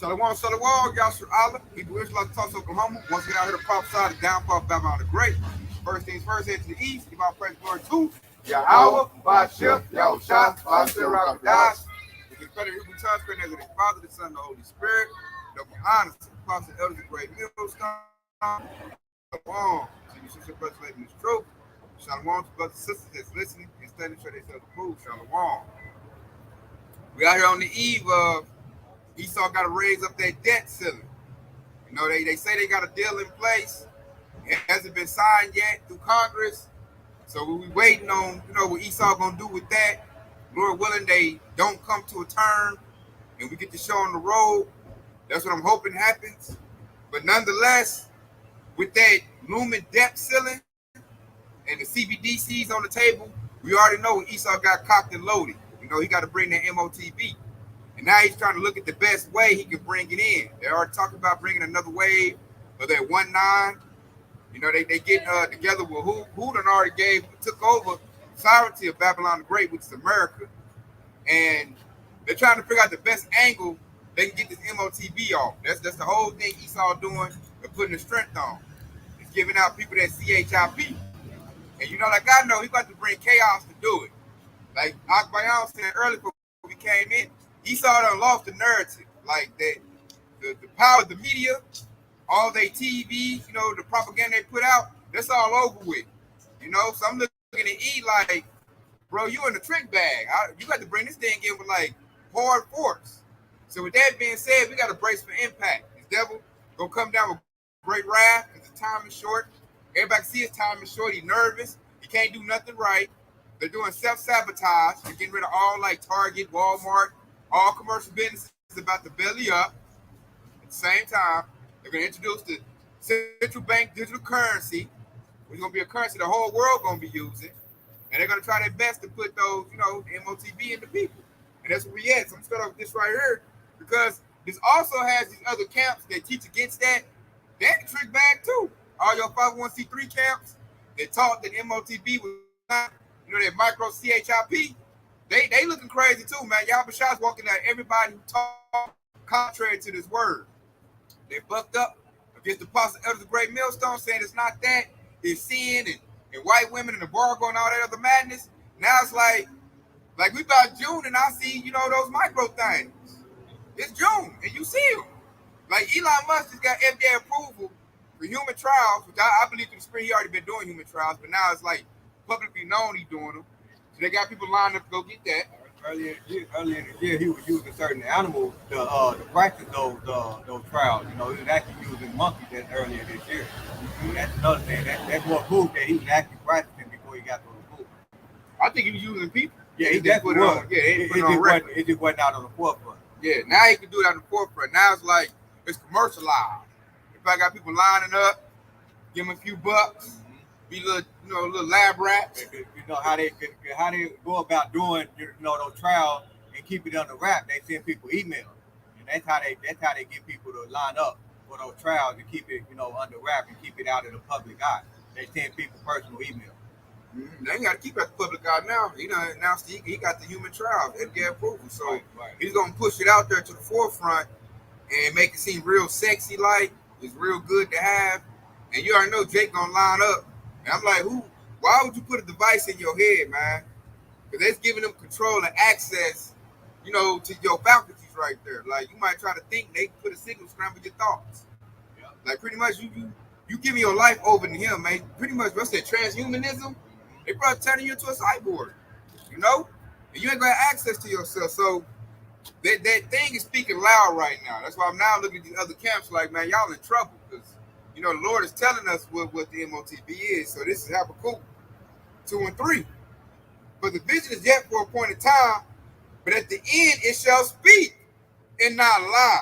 Shalom, shalom, Yasser Allah, Hebrew Israelites, Tulsa, Oklahoma. Once again, out here to prophesy the downfall of Babylon the Great. First things first, head to the east, give our praise glory to Yahweh, Bashir, Yahushua, Bashir, Rakadash. We can credit Hebrew tongues, credit the Father, the Son, and the Holy Spirit. Double honors to the apostles, elders, and great millstone. Shalom to you, sister, brothers, ladies, in this truth. Shalom to brothers and sisters that's listening and studying to show themselves approved. Shalom. We out here on the eve of Esau got to raise up that debt ceiling. You know, they say they got a deal in place. It hasn't been signed yet through Congress. So we waiting on, what Esau going to do with that. Lord willing, they don't come to a term and we get to show on the road. That's what I'm hoping happens. But nonetheless, with that looming debt ceiling and the CBDCs on the table, we already know Esau got cocked and loaded. He got to bring that MOTB. And now he's trying to look at the best way he can bring it in. They already talking about bringing another wave of that 1-9. They get together with who done already took over sovereignty of Babylon the Great, which is America. And they're trying to figure out the best angle they can get this MOTB off. That's the whole thing Esau doing and putting the strength on. He's giving out people that CHIP. And like I know, he got to bring chaos to do it. Like Akbayan said earlier before we came in, Esau done lost the narrative. Like that, the power of the media, all they TV, the propaganda they put out, that's all over with. So I'm looking at E like, bro, you in the trick bag. You got to bring this thing in with like hard force. So with that being said, we got to brace for impact. This devil gonna come down with great wrath because the time is short. Everybody see his time is short. He's nervous. He can't do nothing right. They're doing self-sabotage. They're getting rid of all like Target, Walmart, all commercial businesses about to belly up. At the same time, they're going to introduce the central bank digital currency, which is going to be a currency the whole world going to be using. And they're going to try their best to put those, the MOTB into people. And that's where we at. So I'm going to start off with this right here because this also has these other camps that teach against that. They're the trick bag too. All your 501c3 camps that taught that MOTB was not, that micro CHIP, they looking crazy too, man. Y'all Bashad's walking at everybody who talk contrary to this word. They bucked up against the apostle elders of great millstone, saying it's not that, it's sin and white women and the embargo and all that other madness. Now it's like we about June and I see, those micro things. It's June and you see them. Like Elon Musk just got FDA approval for human trials, which I believe through the spring he already been doing human trials, but now it's like publicly known he's doing them. So they got people lined up to go get that. Earlier in the year, he was using certain animals to practice those trials. He was actually using monkeys earlier this year. That's another thing. That's what proved that he was actually practicing before he got to the pool. I think he was using people. Yeah, he definitely was. It just wasn't out on the forefront. Yeah, now he can do it on the forefront. Now it's like it's commercialized. If I got people lining up, give them a few bucks. Be little lab rats. How they go about doing those trials and keep it under wrap. They send people emails, and that's how they get people to line up for those trials and keep it under wrap and keep it out of the public eye. They send people personal emails. Mm-hmm. They got to keep it at the public eye now. Now he got the human trials and get approval, so right. He's gonna push it out there to the forefront and make it seem real sexy. Like it's real good to have, and you already know Jake gonna line up. And I'm like, why would you put a device in your head, man? Because that's giving them control and access, to your faculties right there. Like, you might try to think they put a signal, scramble your thoughts. Yeah. Like, pretty much, you giving your life over to him, man. Pretty much, what's that, transhumanism? They probably turning you into a cyborg, And you ain't going to have access to yourself. So, that thing is speaking loud right now. That's why I'm now looking at these other camps like, man, y'all in trouble. Because the Lord is telling us what the MOTB is. So this is Habakkuk 2 and 3. But the vision is yet for a point in time, but at the end it shall speak and not lie.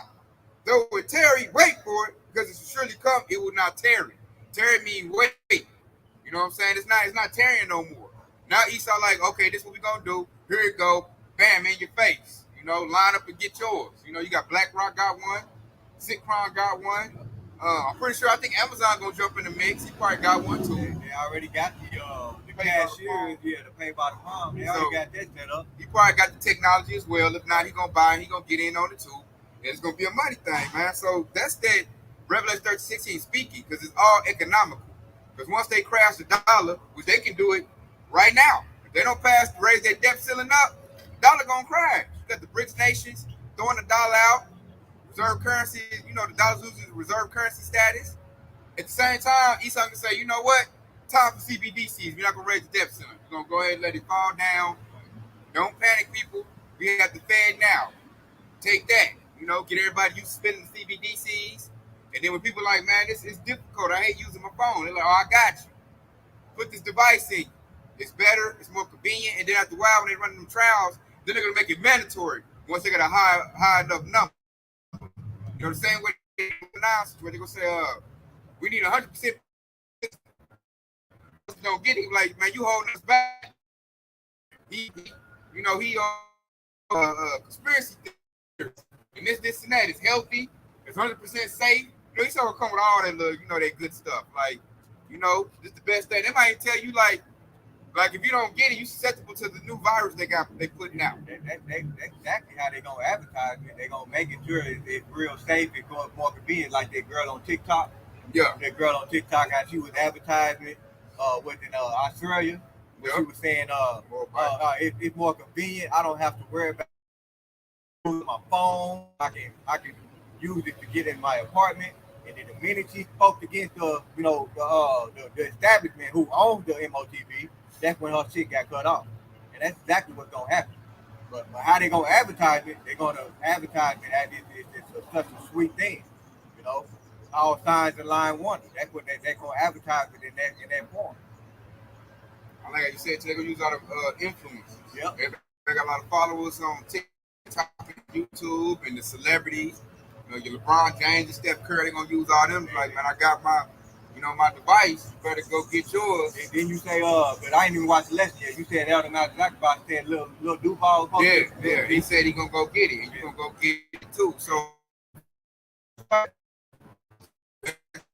Though it tarry, wait for it, because it shall surely come, it will not tarry. Tarry means wait. You know what I'm saying? It's not tarrying no more. Now Esau like, okay, this is what we gonna do. Here it go, bam, in your face. Line up and get yours. You got BlackRock got one, Sitcron got one. I'm pretty sure. I think Amazon gonna jump in the mix. He probably got one too. They already got the cashier, to pay by the palm. They already got that set up. He probably got the technology as well. If not, he gonna buy. He gonna get in on it too. And it's gonna be a money thing, man. So that's that Revelation 13:16 speaking, because it's all economical. Because once they crash the dollar, which they can do it right now, if they don't raise their debt ceiling up, dollar gonna crash. You got the BRICS nations throwing the dollar out, reserve currency. You know the dollar's losing reserve currency status. At the same time, Esau can say, you know what? Time for CBDCs. We're not gonna raise the debt ceiling. We're gonna go ahead and let it fall down. Don't panic, people. We got the Fed now. Take that. You know, get everybody used to spending the CBDCs. And then when people are like, man, this is difficult. I hate using my phone. They're like, oh, I got you. Put this device in. It's better. It's more convenient. And then after a while, when they run them trials, then they're gonna make it mandatory once they got a high enough number. You know, the same way they announce where they're gonna say, we need 100%. Don't get it. Like, man, you holding us back. He conspiracy theories. And this and that is healthy. It's 100% safe. You know, he's gonna come with all that that good stuff. Like, this the best thing. They might tell you like if you don't get it, you're susceptible to the new virus they putting out. That's exactly how they're gonna advertise it. They're gonna make it sure it's real safe and more convenient, like that girl on TikTok. Yeah. That girl on TikTok, how she was advertising within Australia. Where she was saying it's more convenient. I don't have to worry about my phone. I can use it to get in my apartment. And then the minute she spoke against the establishment who owns the MOTB, that's when her shit got cut off. And that's exactly what's gonna happen. But how they gonna advertise it? They're gonna advertise it as it's such a sweet thing, all signs in line wonder. That's what they're gonna advertise it in that form. I like how you said, they're gonna use all the influencers. Yep. They got a lot of followers on TikTok, YouTube, and the celebrities. Your LeBron James and Steph Curry, they're gonna use all them. Like, man, I got my device. You better go get yours. And then you say, but I ain't even watched the lesson yet. You said Elder Malcolm said little Duval. Yeah. He said he gonna go get it, and you gonna go get it too. So,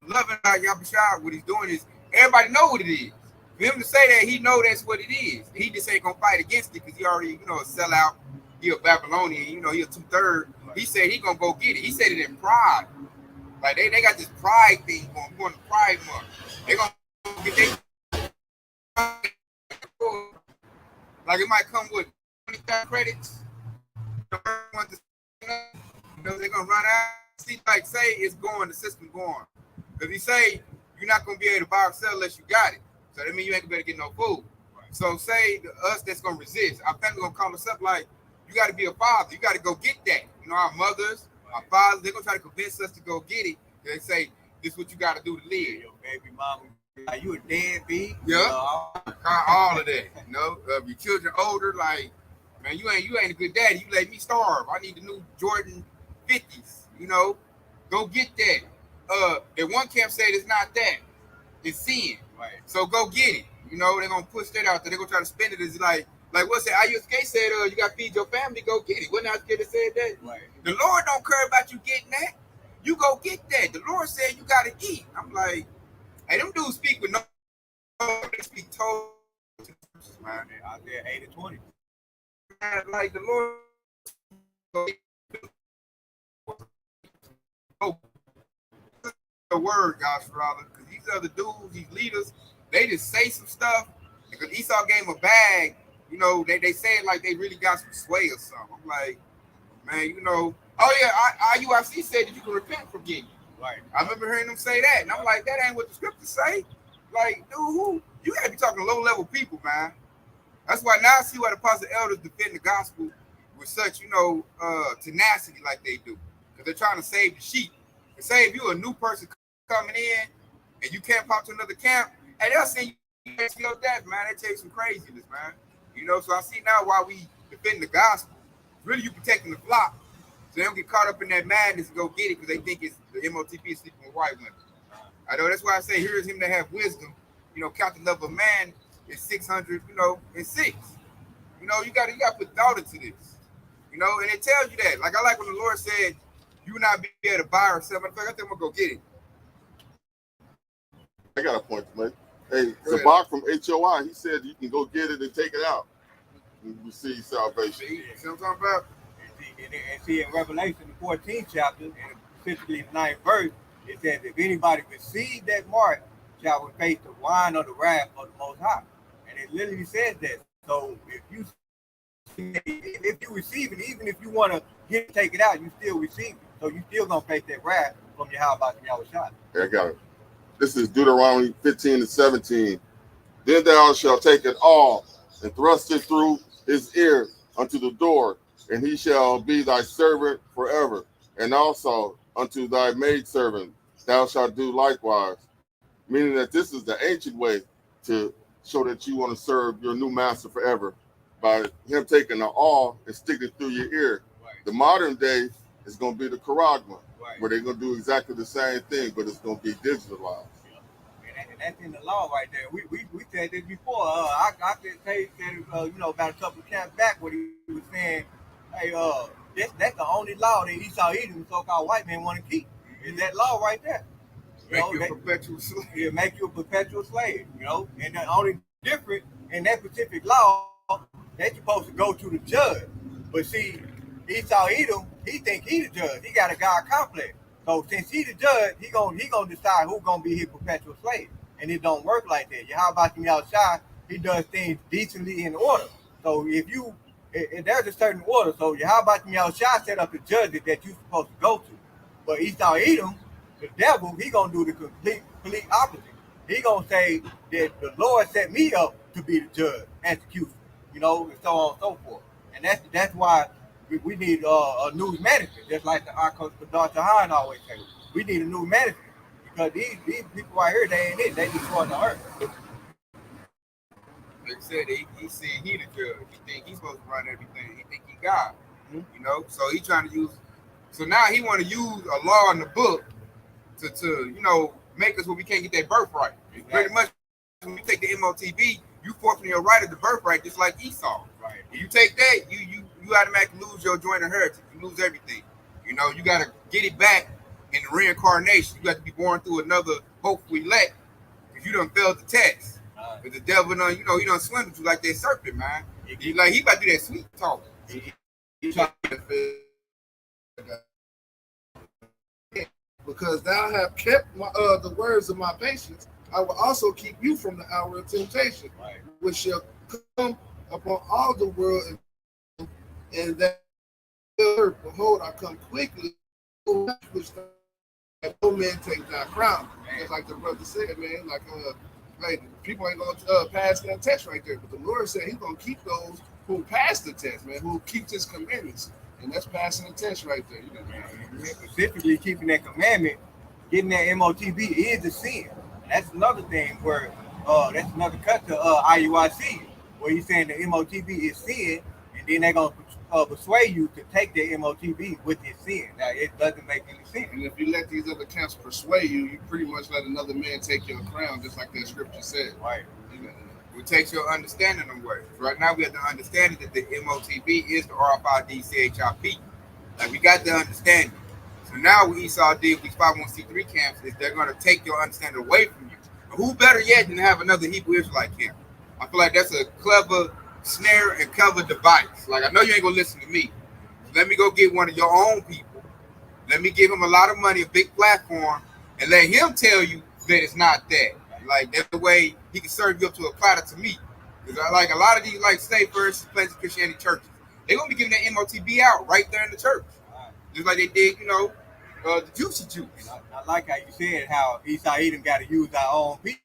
loving how Yabashai, what he's doing is everybody know what it is. For him to say that, he know that's what it is. He just ain't gonna fight against it because he already, a sellout. He a Babylonian, he a 2/3. He said he gonna go get it. He said it in pride. Like they got this pride thing going to Pride Month. They gonna get like it might come with 25 credits. They're gonna run out. See, like say it's going, the system going. Because he say you're not gonna be able to buy or sell unless you got it. So that means you ain't gonna be able to get no food. Right. So say us that's gonna resist, our family gonna call us up like, you gotta be a father, you gotta go get that. Our mothers, our fathers, they're gonna try to convince us to go get it. They say, this is what you gotta do to live. Your baby mama, are you a deadbeat? Yeah. All of that. Your children older, like, man, you ain't a good daddy. You let me starve. I need the new Jordan 50s. Go get that. At one camp said it's not that. It's sin. Right. So go get it. They're gonna push that out there. They're gonna try to spend it as like what's that? IUSK said, you gotta feed your family, go get it. Wasn't IUSK that said that? Right. The Lord don't care about you getting that. You go get that. The Lord said you gotta eat. I'm like, hey, them dudes speak with no, they speak total, man. They're out there 80-20. Like the Lord, the word, God's father, because these other dudes, these leaders, they just say some stuff. Because Esau gave him a bag, they say it like they really got some sway or something. I'm like, man, oh yeah, IUIC said that you can repent from getting. Right. I remember hearing them say that, and I'm like, that ain't what the scriptures say. Like, dude, you gotta be talking to low-level people, man. That's why now I see why the apostle elders defend the gospel with such, tenacity like they do. Because they're trying to save the sheep. And say if you're a new person coming in and you can't pop to another camp, and they'll send you to your death, man. They tell you some craziness, man. So I see now why we defend the gospel. Really, you protecting the flock. So they don't get caught up in that madness and go get it because they think it's the MOTB is sleeping with white women. I know that's why I say here is him that have wisdom. Count the love of man is 600, and 6. You got to put thought into this. And it tells you that. Like I like when the Lord said, you will not be able to buy or sell. In fact, I think I'm gonna go get it. I got a point to make. Hey, Zabak from HOI, he said you can go get it and take it out and receive salvation. See what I'm talking about? And see in Revelation, the 14th chapter, and specifically the 9th verse, it says, if anybody receive that mark, shall face the wine of the wrath of the Most High. And it literally says that. So if you receive it, even if you want to take it out, you still receive it. So you still gonna face that wrath from your house about your shot. Yeah, I got it. This is Deuteronomy 15-17. Then thou shalt take it all and thrust it through his ear unto the door, and he shall be thy servant forever. And also unto thy maidservant thou shalt do likewise. Meaning that this is the ancient way to show that you want to serve your new master forever, by him taking the awl and sticking it through your ear. Right. The modern day is going to be the charagma, right. where they're going to do exactly the same thing, but it's going to be digitalized. And that's in the law right there. We said this before. I said about a couple of camps back when he was saying, hey, that's the only law that Esau Edom, so-called white men, want to keep. Is that law right there? Make you a perpetual slave. Yeah, make you a perpetual slave, And the only difference in that specific law, they're supposed to go to the judge. But see, Esau Edom, he think he the judge. He got a God complex. So since he the judge, he gonna decide who's gonna be his perpetual slave. And it don't work like that. Yahweh Yahushua, he does things decently in order. So if there's a certain order, so Yahweh Yahushua set up the judges that you're supposed to go to. But Esau Edom, the devil, he gonna do the complete opposite. He gonna say that the Lord set me up to be the judge, executioner, and so on and so forth. And that's why we need a new management, just like the Archon Dr. Hahn always say. We need a new management because these people right here, they ain't it. They destroying the earth. Like I said, he said he the judge. He think he's supposed to run everything. He think he God. Mm-hmm. So he trying to use. So now he want to use a law in the book to make us where we can't get that birthright. Exactly. Pretty much, when you take the MOTB, you forfeit your right of the birthright, just like Esau. Right. If you take that, you automatically lose your joint inheritance. You lose everything. You got to get it back in the reincarnation. You got to be born through another hopeful elect because you done failed the test. But the devil done, he done swindled you like that serpent, man. He about to do that sweet talk. He trying to because thou have kept the words of my patience, I will also keep you from the hour of temptation, right, which shall come upon all the world, and that behold, I come quickly, which no man take thy crown. Just like the brother said, man, like people ain't gonna pass that test right there, but the Lord said He's gonna keep those who pass the test, man, who keep His commandments. And that's passing the test right there. Specifically keeping that commandment, getting that MOTB is a sin. And that's another thing where that's another cut to IUIC, where he's saying the MOTB is sin, and then they're gonna persuade you to take the MOTB with your sin. Now it doesn't make any sense. And if you let these other camps persuade you, you pretty much let another man take your crown, just like that scripture said. Right. It takes your understanding away. Right now we have to understand that the MOTB is the RFID CHIP. Like we got the understanding. So now what Esau did with these 501c3 camps is they're going to take your understanding away from you. But who better yet than have another Hebrew Israelite camp? I feel like that's a clever snare and clever device. Like I know you ain't going to listen to me. So let me go get one of your own people. Let me give him a lot of money, a big platform, and let him tell you that it's not that. Like that's the way he can serve you up to a platter to me. Because I like a lot of these like state versus places Christianity churches. They're gonna be giving that MOTB out right there in the church. Just like they did, the juicy juice. I like how you said how Esau Edom got to use our own people.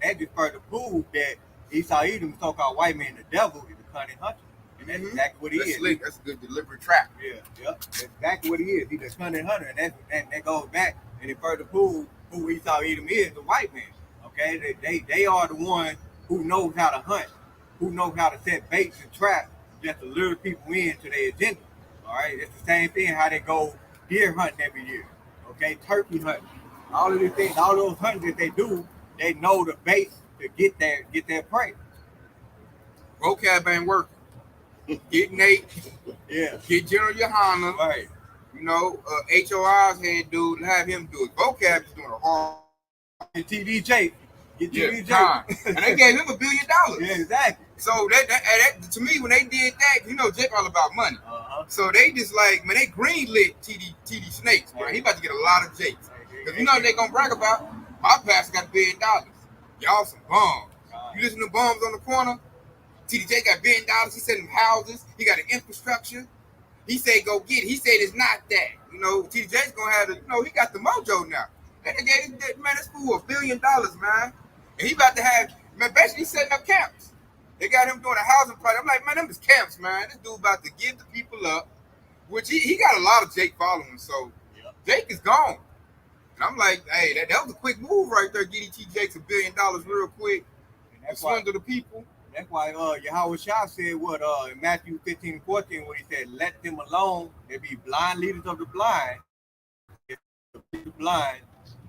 That just further proves that Esau Edom, so-called white man, the devil, is a cunning hunter. And that's exactly what he is. Slick. That's a good deliberate trap. Yeah. That's exactly what he is. He's a cunning hunter. And that goes back and it further proves who Esau Edom is, the white man. Okay, they are the one who knows how to hunt, who knows how to set baits and traps just to lure people into their agenda. All right, it's the same thing how they go deer hunting every year. Okay, turkey hunting, all of these things, all those hunts that they do, they know the baits to get their prey. Vocab ain't working. Get Nate, get General Yohana, right? HOI's head dude, and have him do it. Vocab is doing a hard. And TDJ. Get Yeah, TD time. Jakes. And they gave him $1 billion. Yeah, exactly. So that to me, when they did that, you know, Jake all about money. So they just like, man, they greenlit TD Snakes, bro. He about to get a lot of Jakes. Because you know what they gonna brag about? My pastor got $1 billion. Y'all some bums. You listen to bums on the corner? TDJ got $1 billion. He said them houses. He got an infrastructure. He said go get it. He said it's not that. You know, TDJ's gonna have the, you know, he got the mojo now. And they gave man, this fool $1 billion, man. And he about to have, man, basically setting up camps. They got him doing a housing project. I'm like, man, them is camps, man. This dude about to give the people up, which he got a lot of Jake following. So Jake is gone. And I'm like, hey, that was a quick move right there, getting T. Jakes $1 billion real quick. And that's swindle the people. That's why Yahweh Shah said what in Matthew 15:14, when he said, let them alone, they be blind leaders of the blind. If the blind,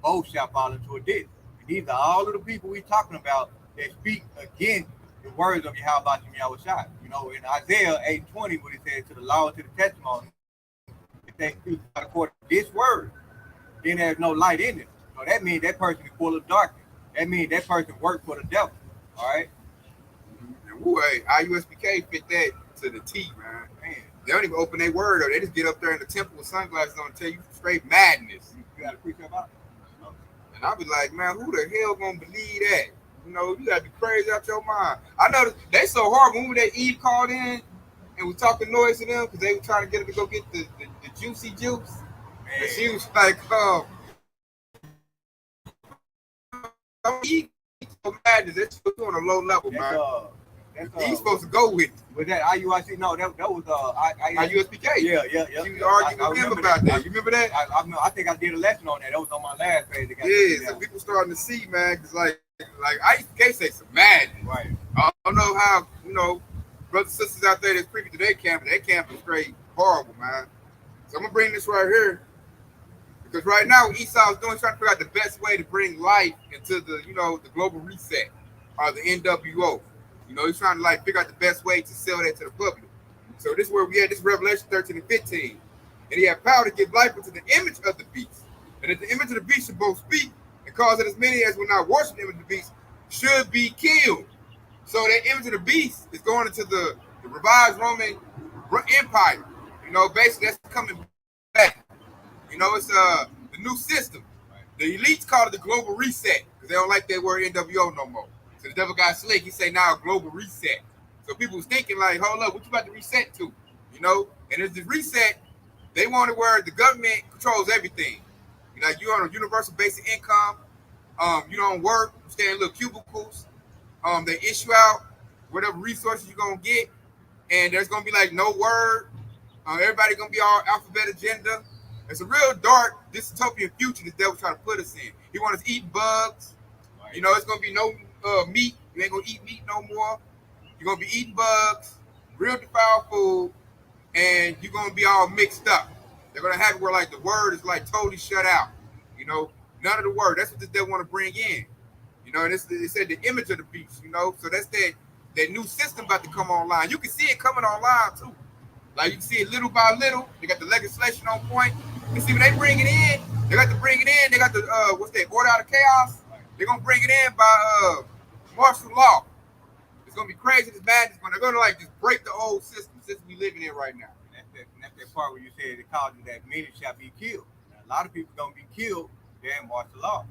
both shall fall into a ditch. And these are all of the people we talking about that speak against the words of Yahweh Yahweh Shah. You know, in Isaiah 8:20, when he said to the law and to the testimony, if they speak according to this word, then there's no light in it. So that means that person is full of darkness. That means that person worked for the devil. All right. And woo, hey, IUSBK fit that to the T, man. They don't even open their word up. They just get up there in the temple with sunglasses on and tell you straight madness. You got to preach about it. And I'll be like, man, who the hell gonna believe that? You know, you gotta be crazy out your mind. I know they so hard. When that Eve called in and was talking noise to them because they were trying to get her to go get the juicy juice. Man. And she was like, Eve so mad that she's on a low level, man. He's supposed to go with it. Was that IUIC? No, that was IUSBK. Yeah. She was arguing with him about that. You remember that? I think I did a lesson on that. That was on my last page. Yeah, so people starting to see, man, because like IUSBK say some mad. Right. I don't know how, you know, brothers and sisters out there that's privy to their camp is straight horrible, man. So I'm gonna bring this right here. Because right now what Esau is doing, he's trying to figure out the best way to bring life into the, you know, the global reset or the NWO. You know, he's trying to like figure out the best way to sell that to the public. So this is where we had this Revelation 13 and 15. And he had power to give life into the image of the beast. And that the image of the beast should both speak and cause that as many as will not worship the image of the beast should be killed. So that image of the beast is going into the revised Roman Empire. You know, basically that's coming back. You know, it's the new system. The elites call it the global reset because they don't like that word NWO no more. So the devil got slick. He say now global reset. So people was thinking like, hold up, what you about to reset to? You know, and as the reset, they want it where the government controls everything. Like you're on a universal basic income. You don't work. You stay in little cubicles. They issue out whatever resources you're gonna get, and there's gonna be like no word. Everybody gonna be all alphabet agenda. It's a real dark dystopian future the devil's trying to put us in. He wants us eating bugs. You know, it's gonna be no meat. You ain't gonna eat meat no more. You're gonna be eating bugs, real defiled food, and you're gonna be all mixed up. They're gonna have it where like the word is like totally shut out. You know, none of the word. That's what the devil want to bring in. You know, and they said the image of the beast. You know, so that's that new system about to come online. You can see it coming online too. Like you can see it little by little. They got the legislation on point. You see when they bring it in, they got to bring it in. They got the what's that? Order out of chaos. They're gonna bring it in by martial law. It's gonna be crazy. This madness. They're gonna like just break the old system we living in right now. And that's that part where you said it causes that many shall be killed. Now, a lot of people gonna be killed. They're in martial law.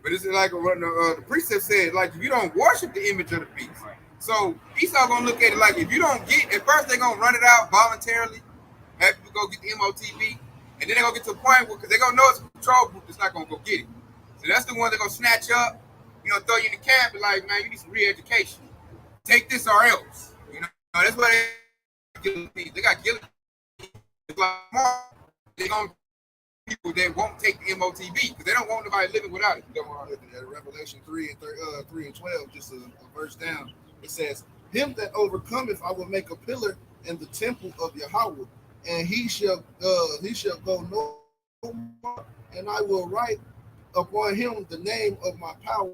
But it's like what the precept said. Like if you don't worship the image of the beast. Right. So Esau gonna look at it like if you don't get, at first they're gonna run it out voluntarily, have people go get the MOTB, and then they're gonna get to a point where because they're gonna know it's a control group that's not gonna go get it. So that's the one they're gonna snatch up, you know, throw you in the camp and like, man, you need some re-education. Take this or else. You know, that's why they got guillotine. It's like they're gonna people that won't take the MOTB because they don't want nobody living without it. Revelation 3 and 12, just a verse down. It says, him that overcometh, I will make a pillar in the temple of Yahweh, and he shall go no more, and I will write upon him the name of my power,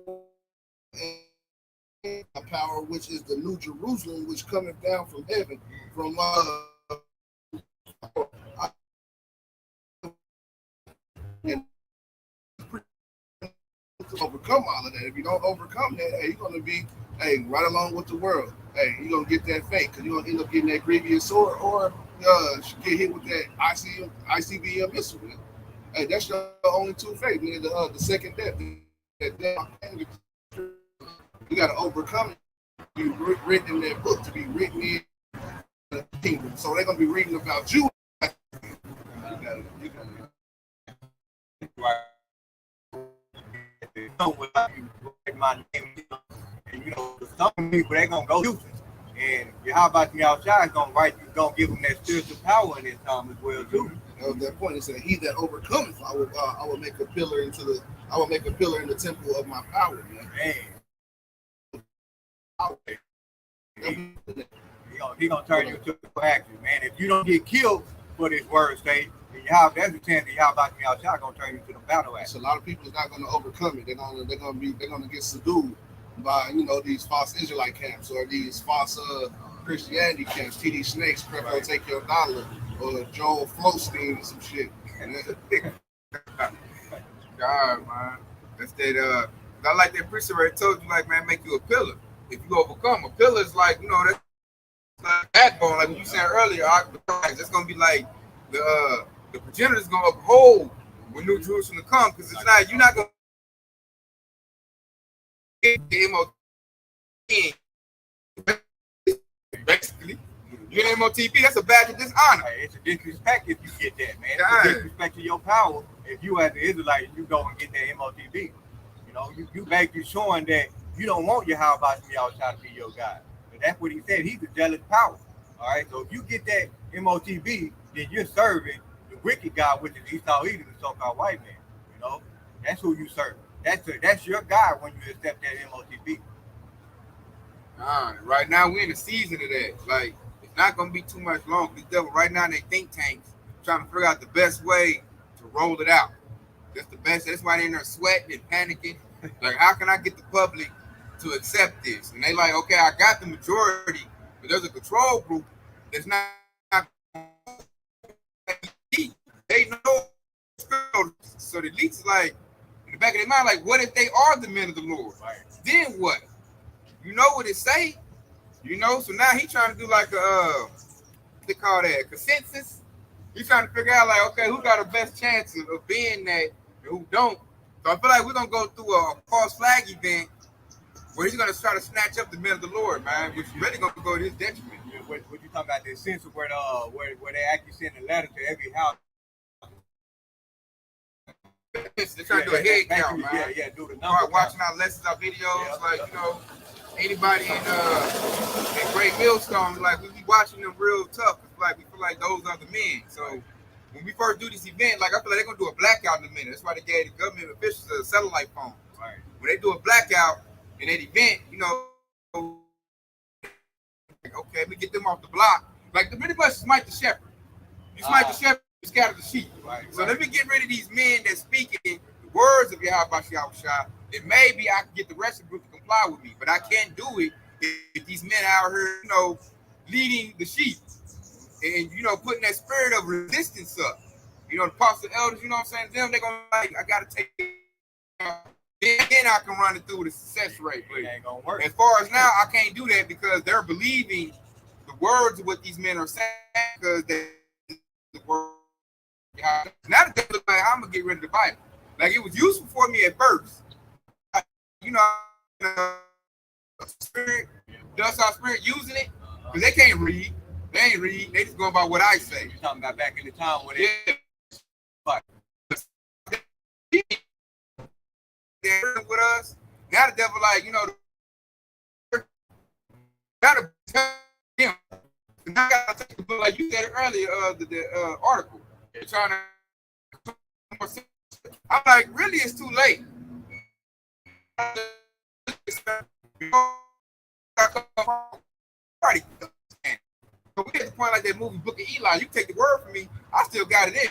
and my power, which is the new Jerusalem, which cometh down from heaven, from overcome all of that. If you don't overcome that, hey, you're gonna be right along with the world. Hey, you're gonna get that fate because you're gonna end up getting that grievous sword or get hit with that ICBM missile. Hey, that's your only two fate. Man, the second death. That death, you gotta overcome it. Be written in that book to be written in the kingdom. So they're gonna be reading about you. My name, and some people they're gonna go use it. And how about the outside gonna give them that spiritual power in this time as well too. At that point, it said, "He that overcometh, I will make a pillar in the temple of my power." Man. He gonna turn you into a action, man. If you don't get killed for this word state, that's a chance that how about the outside gonna turn you to the battle action. So a lot of people is not gonna overcome it. They're gonna get subdued by these false Israelite camps or these false Christianity camps. TD Snakes, Crypto Take Your Dollar, or Joel Flowstein or some shit. God, man. That's that. I like that preacher where it told you, like, man, make you a pillar. If you overcome, a pillar is like, that's like backbone. Like you said earlier, that's gonna be like the progenitor is gonna uphold when New Jerusalem come, because it's not, you're not gonna get the MOTB. Basically, you're an MOTB. That's a badge of dishonor. It's a disrespect if you get that, man. It's a disrespect to your power. If you as an Israelite, you go and get that MOTB. You basically showing that you don't want your how about y'all trying to be your God. But that's what he said. He's a jealous power. All right. So if you get that MOTB, then you're serving the wicked God, which is Esau, the so-called white man. That's who you serve. That's your God when you accept that MOTB. Right now we're in the season of that. Like, it's not gonna be too much long. The devil right now in their think tanks trying to figure out the best way to roll it out. That's the best. That's why they're in there sweating and panicking. Like, how can I get the public to accept this? And they like, okay, I got the majority, but there's a control group that's not. They know. So the elites is like, in the back of their mind, like, what if they are the men of the Lord? Right. Then what? You know what it say? So now he's trying to do like what they call that, consensus. He's trying to figure out, like, okay, who got the best chance of being that and who don't. So I feel like we're gonna go through a false flag event where he's gonna try to snatch up the men of the Lord, man, which is really gonna go to his detriment. What you talking about? The sense of where they actually send a letter to every house. They're trying to do a head count, man. Yeah, do the number. Watching our lessons, our videos, like, anybody in Great Millstone, like, we be watching them real tough. It's like we feel like those are the men. So when we first do this event, like, I feel like they're gonna do a blackout in a minute. That's why they gave the government officials a satellite phone. Right. When they do a blackout in that event, like, okay, we get them off the block. Like, the pretty much smite the shepherd. You smite the shepherd, you scatter the sheep. Right. So let me get rid of these men that speaking the words of Yahweh Shah. Then maybe I can get the rest of the group to comply with me. But I can't do it if these men out here, leading the sheep and, putting that spirit of resistance up. The apostle elders, what I'm saying? Them, they're going to like, I got to take then I can run it through the success rate. It ain't going to work. As far as now, I can't do that because they're believing the words of what these men are saying because the word. Now that they look like I'm going to get rid of the Bible. Like, it was useful for me at first. Spirit, dust our spirit using it, because they can't read. They ain't read. They just go by what I say. You're talking about back in the time when they're with us. Now the devil, gotta tell him. Now I gotta take the book, like you said earlier, the article. They're trying to. I'm like, really, it's too late. But we at the point like that movie Book of Eli. You take the word from me, I still got it in.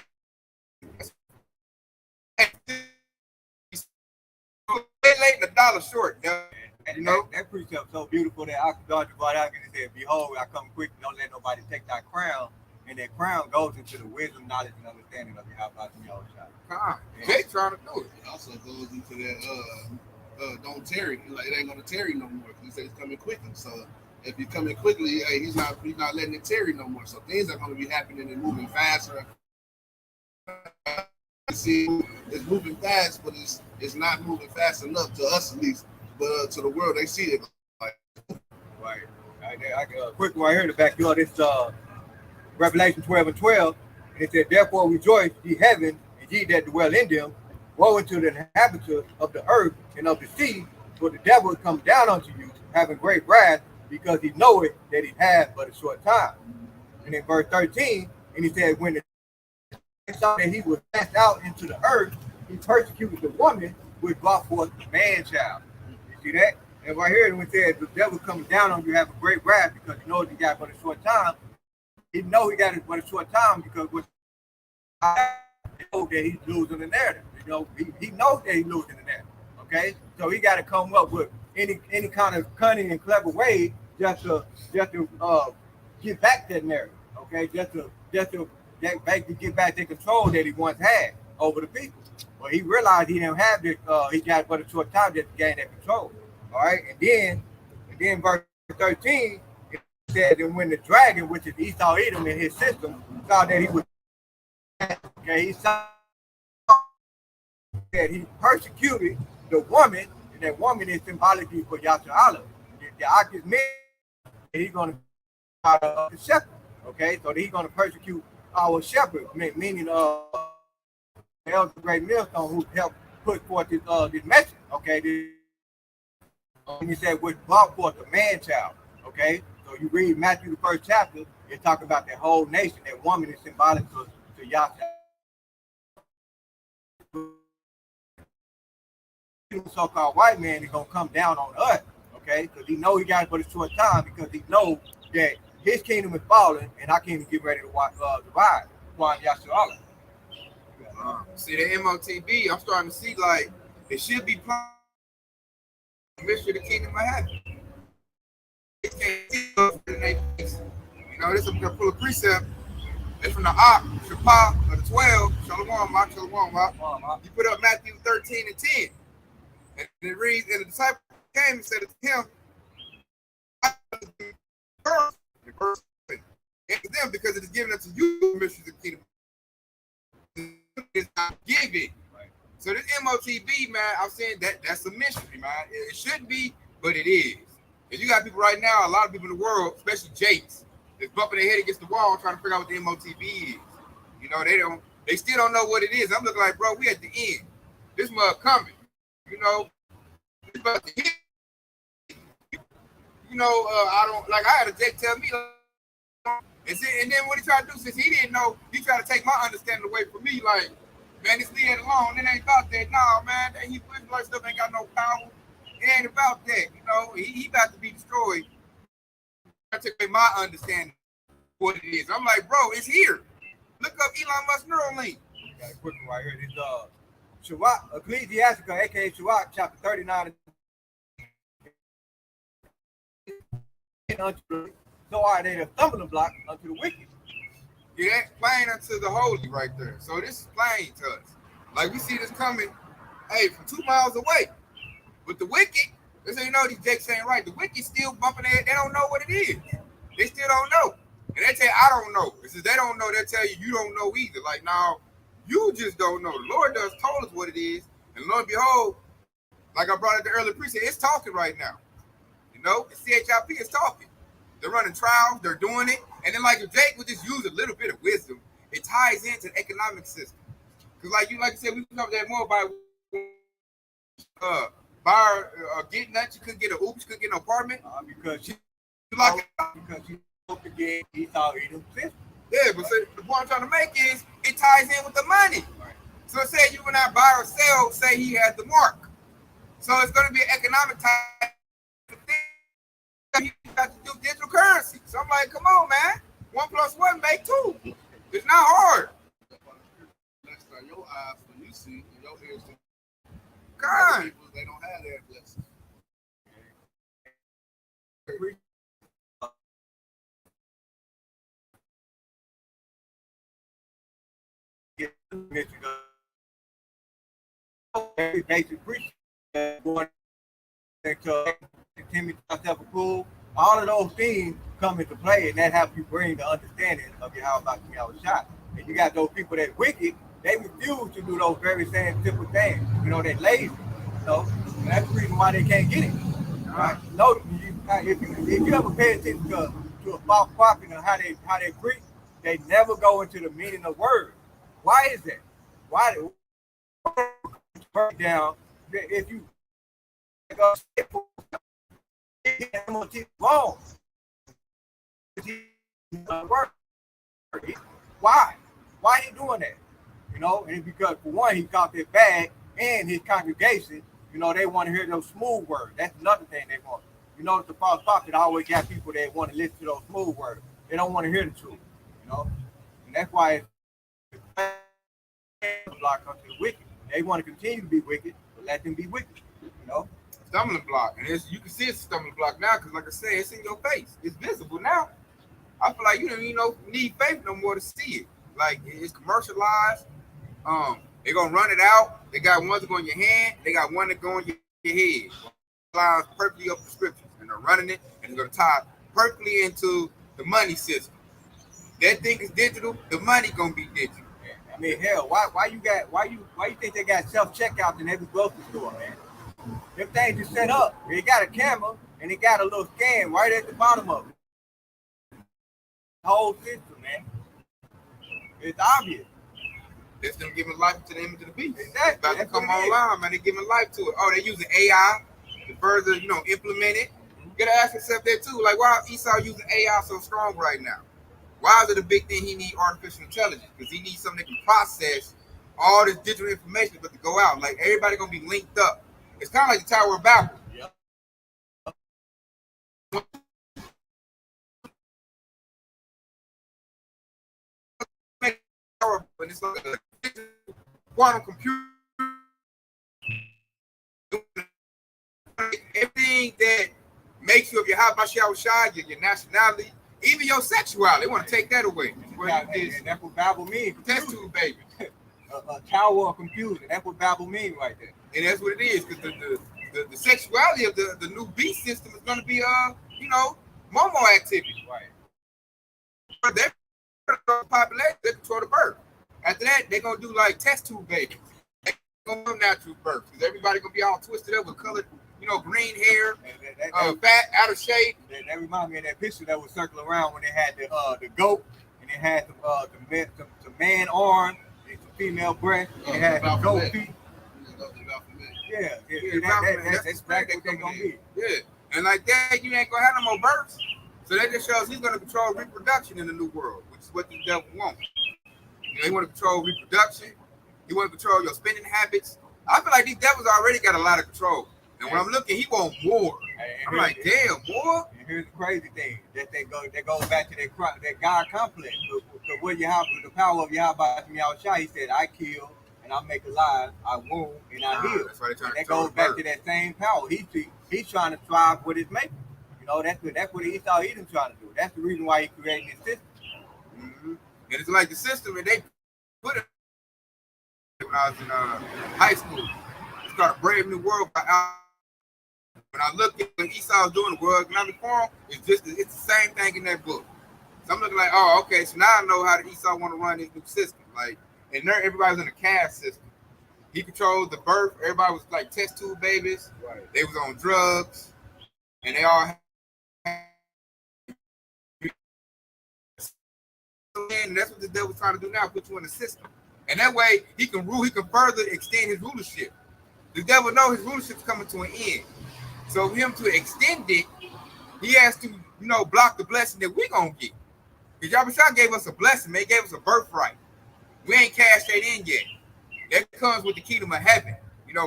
Late and $1 short. That precept so beautiful that God brought out and said, "Behold, I come quick. Don't let nobody take thy crown." And that crown goes into the wisdom, knowledge, and understanding of Yahweh Shah. They trying to do it. It also goes into to that don't tarry. Like it ain't gonna tarry no more because he said it's coming quickly. So if he's coming quickly, hey, he's not letting it tarry no more. So things are gonna be happening and moving faster. See, it's moving fast, but it's not moving fast enough to us at least. But to the world, they see it like right. I quick right here to back you up. This Revelation 12:12, and it said, "Therefore rejoice, ye heaven, and ye that dwell in them. Woe unto the inhabitants of the earth and of the sea, for the devil is come down unto you, having great wrath, because he knoweth that he hath but a short time." And in verse 13, and he said, "When the saw that he was cast out into the earth, he persecuted the woman which brought forth the man child." You see that? And right here, when it says the devil comes down on you, have a great wrath, because he knows he got but a short time. He know he got it but a short time because what he knows that he's losing the narrative. You know, he knows that he's losing the narrative. Okay, so he got to come up with any kind of cunning and clever way just to get back that narrative. Okay, just to get back the control that he once had over the people. Well, he realized he didn't have this. He got but a short time just to gain that control. All right, and then verse 13. Said that when the dragon, which is Esau Edom in his system, saw that he was okay, he saw that he persecuted the woman, and that woman is symbolically for Yasharala. The Akis men, he's going to the shepherd. Okay, so he's going to persecute our shepherd, meaning the elder great millstone who helped put forth this message. Okay, and he said, which brought forth the man child. Okay. So you read Matthew the first chapter, it talk about that whole nation. That woman is symbolic to Yahweh. So-called white man is gonna come down on us, okay? Because he know he got it for a short time, because he know that his kingdom is falling and our kingdom get ready to divide. Yahshua. See the MOTB, I'm starting to see like it should be mystery of the kingdom of heaven. You know, this is a full of precept. It's from the Ak, Shapah of the 12, Shalom, Mark, Shalom, Mark. You put up Matthew 13 and 10. And it reads, and the disciple came and said to him, answer them, because it is given unto you mysteries of the kingdom. It's not given. Right. So this MOTB, man, I'm saying that's a mystery, man. It shouldn't be, but it is. If you got people right now, a lot of people in the world, especially Jakes, is bumping their head against the wall trying to figure out what the MOTB is. You know, they still don't know what it is. I'm looking like, bro, we at the end. This mug coming. You know, it's about to hit. You know, I don't like. I had a Jake tell me, and then what he tried to do, since he didn't know, he tried to take my understanding away from me. Like, man, this leave it alone. It ain't about that. Nah, man, that Hebrew Israelite stuff ain't got no power. It ain't about that. You know, he about to be destroyed. I took away my understanding of what it is. I'm like, bro, it's here. Look up Elon Musk Neuralink. Got a quick one right here. This Shabbat, Ecclesiastica, aka Shabbat, chapter 39. So are they the stumbling block unto the wicked. Yeah, that's plain unto the holy right there. So this is plain to us. Like we see this coming, hey, from 2 miles away. But the wicked, so you know these Jakes ain't right. The wicked still bumping their head. They don't know what it is. They still don't know. And they tell you, I don't know. It says they don't know, they tell you, you don't know either. Like, now, you just don't know. The Lord does told us what it is. And lo and behold, like I brought it the earlier precinct, it's talking right now. You know, the CHIP is talking. They're running trials, they're doing it. And then like if Jake would just use a little bit of wisdom, it ties into the economic system. Because like you said, we covered that more by getting that you couldn't get an oops, couldn't get an apartment. Because she to get Esau Edom system. Yeah, but so the point I'm trying to make is it ties in with the money. Right. So say you and I buy or sell, say he has the mark. So it's going to be an economic type of thing. You got to do digital currency. So I'm like, come on, man. 1 + 1 make 2. It's not hard. That's not your eyes when you see, and your ears. God. People, they don't have that blessing. every basic preaching going into Timothy yourself approved. All of those things come into play, and that helps you bring the understanding of your how about your shot. And you got those people that wicked, they refuse to do those very same simple things. You know, they're lazy. You know, and that's the reason why they can't get it. Right? No, if you ever pay attention to a false prophet and how they preach, they never go into the meaning of words. Why is that? Why break down if you MOTB wrong? Why? Why he doing that? You know, and because for one, he caught their bag and his congregation, you know, they want to hear those smooth words. That's another thing they want. You know, the false prophet always got people that want to listen to those smooth words. They don't want to hear the truth, you know. And that's why it's block unto the wicked. They want to continue to be wicked, but let them be wicked, you know. Stumbling block, and you can see it's a stumbling block now because, like I said, it's in your face. It's visible now. I feel like you don't even need faith no more to see it. Like it's commercialized. They're gonna run it out. They got one to go in your hand. They got one to go in your head. Lines perfectly up the scriptures, and they're running it, and they're gonna tie perfectly into the money system. That thing is digital. The money gonna be digital. I mean, hell, why you think they got self checkouts in every grocery store, man? Them things is set up. They got a camera and they got a little scan right at the bottom of it. The whole system, man. It's obvious. It's them giving life to the image of the beast. Exactly. It's about to come online, man. They're giving life to it. Oh, they're using AI to further, implement it. You gotta ask yourself that too. Like, why is Esau using AI so strong right now? Why is it a big thing he needs artificial intelligence? Because he needs something that can process all this digital information but to go out. Like, everybody gonna be linked up. It's kind of like the Tower of Babel. Yep. And it's like a quantum computer. Everything that makes you of your your nationality, even your sexuality, they want to take that away. And that's what Babel means. Test tube baby. A tower of computing. That's what Babel means right there. And that's what it is, because the sexuality of the new beast system is going to be Momo activity. Right. But they control the population, they control the birth. After that, they're going to do like test tube babies. They're going to do natural birth, because everybody going to be all twisted up with colored, green hair, fat, out of shape. That reminds me of that picture that was circling around when they had the goat, and they had the man arm, and some female breast, and they had the goat feet. Yeah, that's exactly what they're going to be. Yeah, and like that, you ain't going to have no more births. So that just shows he's going to control reproduction in the new world, which is what the devil wants. He want to control reproduction. He want to control your spending habits. I feel like these devils already got a lot of control. And when I'm looking, he want more. I'm like, damn, more? And here's the crazy thing. That goes back to that God complex. So what you have, the power of Yahweh, he said, I kill and I make alive, I wound and I heal. That's why and that goes back to that same power. He's trying to strive with his maker. That's what Esau Edom trying to do. That's the reason why he created this system. Mm-hmm. And it's like the system, and they put it when I was in high school. It's called A Brave New World by Al. When I look at what Esau's doing, the World Economic Forum, it's the same thing in that book. So I'm looking like, oh, okay, so now I know how the Esau want to run this new system. Like, and there, everybody's in a caste system. He controlled the birth. Everybody was like test tube babies. Right. They was on drugs, and they all had. And that's what the devil's trying to do now, put you in the system. And that way he can rule, he can further extend his rulership. The devil knows his rulership is coming to an end. So for him to extend it, he has to, block the blessing that we're gonna get. Because Yahweh gave us a blessing, man. He gave us a birthright. We ain't cashed that in yet. That comes with the kingdom of heaven,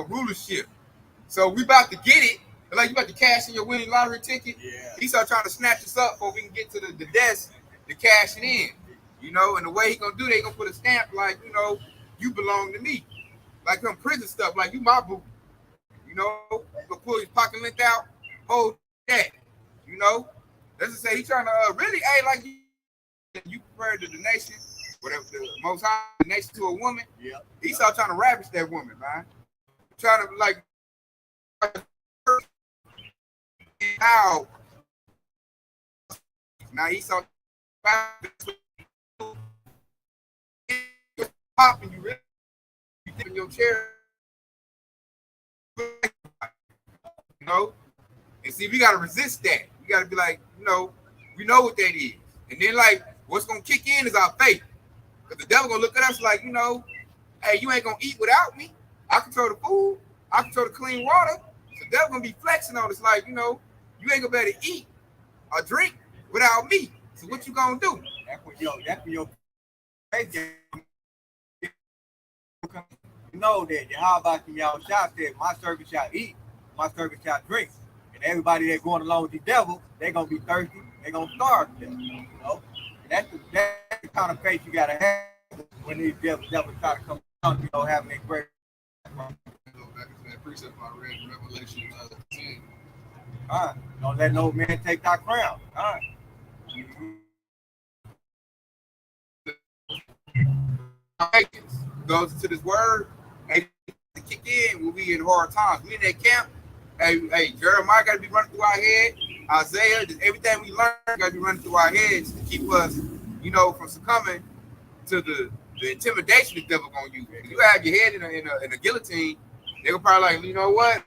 rulership. So we about to get it. Like you about to cash in your winning lottery ticket. Yeah. He's trying to snatch us up before we can get to the desk to cash it in. And the way he gonna do that, he gonna put a stamp like, you belong to me. Like some prison stuff, like you my boo. Gonna pull his pocket length out, hold that. Let's just say he's trying to really, like you prepared the donation, whatever the most high donation to a woman. Yeah. Esau trying to ravish that woman, man. trying to like how now Esau popping you really in your chair, you know. And see, we gotta resist that. We gotta be like, you know, we know what that is. And then like what's gonna kick in is our faith. Because the devil gonna look at us like, you know, hey, you ain't gonna eat without me. I control the food, I control the clean water. So the devil gonna be flexing on us like, you know, you ain't gonna be able to eat or drink without me. So what you gonna do? That's when your faith game. You know that Yahweh Shah said, my servant shall eat, my servant shall drink. And everybody that's going along with the devil, they're gonna be thirsty, they're gonna starve to death. You know? That's the kind of faith you gotta have when these devils try to come down, you know, having their great. Precept I read in Revelation 10. All right. Don't let no man take thy crown. All right. Goes to this word, hey, to kick in when we in hard times. We in that camp. Hey, Jeremiah got to be running through our head. Isaiah, just everything we learn got to be running through our heads to keep us, you know, from succumbing to the intimidation the devil gonna use. If you have your head in a guillotine, they will probably like, you know what?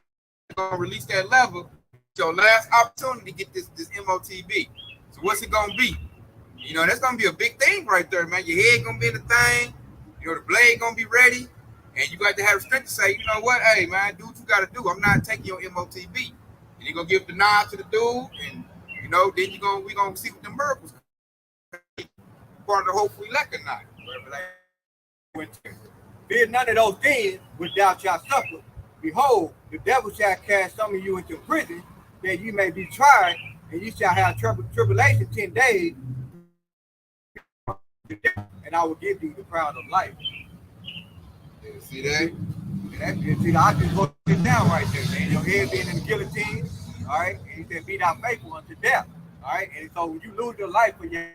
They're gonna release that lever. Your last opportunity to get this MOTB. So what's it gonna be? You know, that's gonna be a big thing right there, man. Your head gonna be in the thing. You know, the blade gonna be ready, and you got to have strength to say, you know what, hey man, do what you gotta do. I'm not taking your MOTB. And you're gonna give the nod to the dude, and you know, then we gonna see what the miracles part of the hopeful elect or not. Fear none of those things which thou shalt suffer. Behold, the devil shall cast some of you into prison, that you may be tried, and you shall have tribulation 10 days, and I will give thee the crown of life. Yeah, see that? See, I just wrote it down right there, man. Your head being in the guillotine, all right? And he said, be thou faithful unto death, all right? And so when you lose your life for your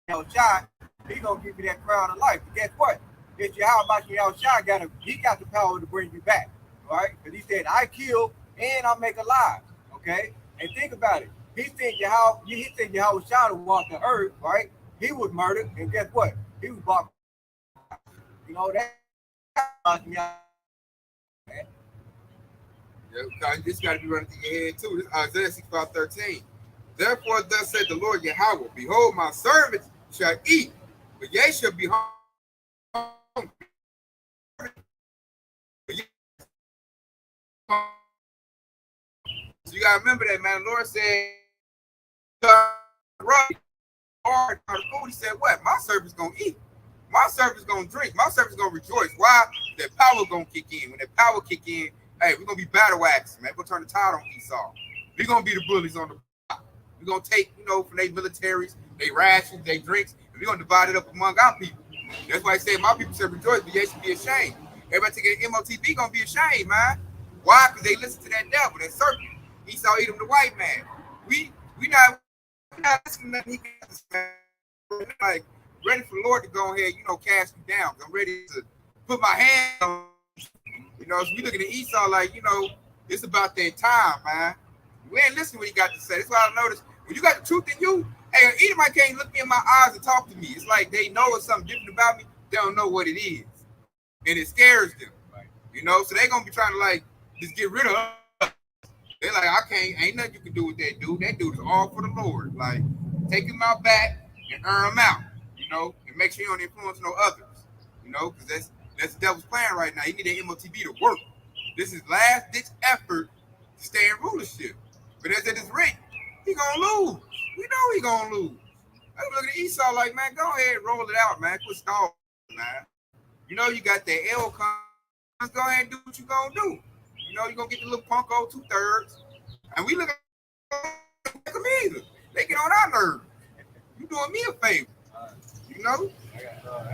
child, he's going to give you that crown of life. But guess what? It's Yahweh Shah he got the power to bring you back, all right? Because he said, I kill and I make alive, okay? And think about it. He sent Yahweh Shah to walk the earth, right? He was murdered, and guess what? He was bought. You know that. Yeah, this got to be running through your head too. This Isaiah 65:13. Therefore, thus said the Lord Yahweh, behold, my servants shall eat, but ye shall be hungry. So you gotta remember that, man. The Lord said, hard on the food. He said, what? My servant's gonna eat. My servant's gonna drink. My servant's gonna rejoice. Why? That power gonna kick in. When that power kick in, hey, we're gonna be battle axes, man. We're gonna turn the tide on Esau. We're gonna be the bullies on the block. We're gonna take, you know, from their militaries, their rations, their drinks, and we're gonna divide it up among our people. That's why I said my people should rejoice, but they should be ashamed. Everybody taking MOTB gonna be ashamed, man. Why? Because they listen to that devil, that serpent. Esau eat him the white man. We not listening to nothing he got to say. Like ready for the Lord to go ahead, you know, cast you down. I'm ready to put my hand on, you know, so we looking at Esau like, you know, it's about that time, man. We ain't listening to what he got to say. That's why I noticed when you got the truth in you, hey, Edomite can't look me in my eyes and talk to me. It's like they know it's something different about me. They don't know what it is. And it scares them. Right. You know, so they gonna be trying to like just get rid of us. They're like, I can't, ain't nothing you can do with that dude. That dude is all for the Lord. Like, take him out back and earn him out, you know, and make sure you don't influence no others, you know, because that's the devil's plan right now. He need that MOTB to work. This is last ditch effort to stay in rulership. But as it is written, he gonna lose. We know he gonna lose. I'm looking at Esau like, man, go ahead and roll it out, man. Quit stalling, man. You know you got that L come. Go ahead and do what you gonna do. You know, you're gonna get the little punko 2/3. And we look at them either. They get on our nerves. You doing me a favor. You know? I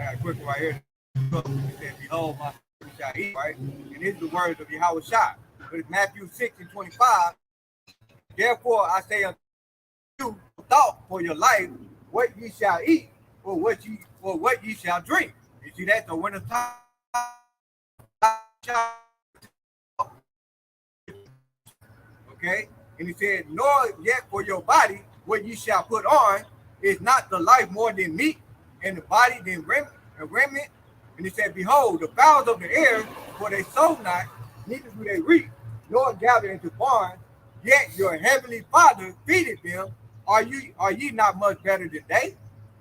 got a quick one right here. It says, behold, my servant shall eat, right? And this is the words of Yahweh Shah. But it's Matthew 6:25. Therefore I say unto you, thought for your life, what ye shall eat, or what ye shall drink. You see that? So when the time Okay, and he said, nor yet for your body what ye shall put on, is not the life more than meat, and the body than remnant. And he said, behold, the fowls of the air, for they sow not, neither do they reap, nor gather into barns, yet your heavenly Father feedeth them. Are ye not much better than they?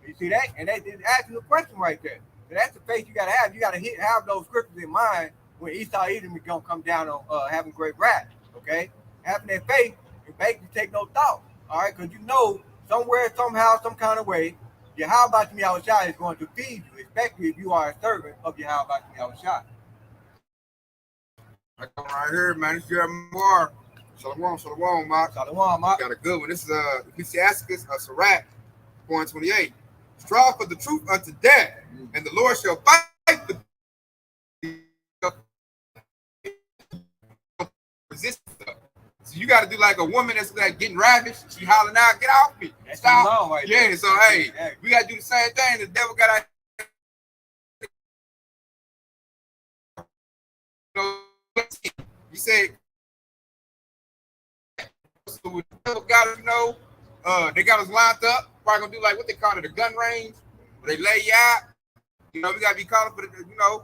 You see that? And that's asking the question right there. So that's the faith you gotta have. You gotta have those scriptures in mind when Esau Edom is gonna come down on having great wrath. Okay, having that faith and basically take no thought. All right, because you know somewhere, somehow, some kind of way, Yahweh Shai is going to feed you, especially if you are a servant of Yahweh Shai. I come right here, man. It's your more. Shalom, Mark. Shalom, Mark. Got a good one. This is Ecclesiasticus, Sirach, 428. Strive for the truth unto death, and the Lord shall fight for thee. Resist stuff. So you got to do like a woman that's like getting ravished. She hollering out, "Get off me! That's Stop!" Right yeah. there. So hey, we got to do the same thing. The devil got to. You said. So the devil got us, they got us lined up. Probably gonna do like what they call it, a gun range, where they lay you out. We gotta be calling for the,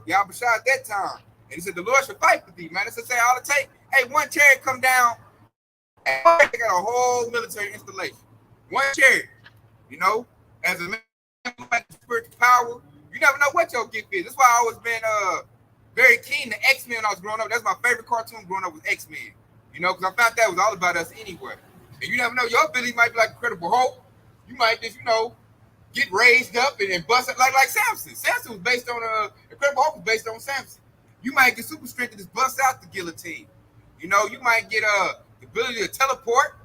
y'all be shot at that time. And he said, the Lord should fight for thee, man. It's to say all it take. Hey, one chariot come down, and they got a whole military installation. One chariot, as a man with spiritual power, you never know what your gift is. That's why I always been very keen to X-Men when I was growing up. That's my favorite cartoon growing up was X-Men. Because I found that was all about us anyway. And you never know, your ability might be like Incredible Hulk. You might just, get raised up and bust it like Samson. Samson was based on Incredible Hulk was based on Samson. You might get super strength to just bust out the guillotine. You might get the ability to teleport,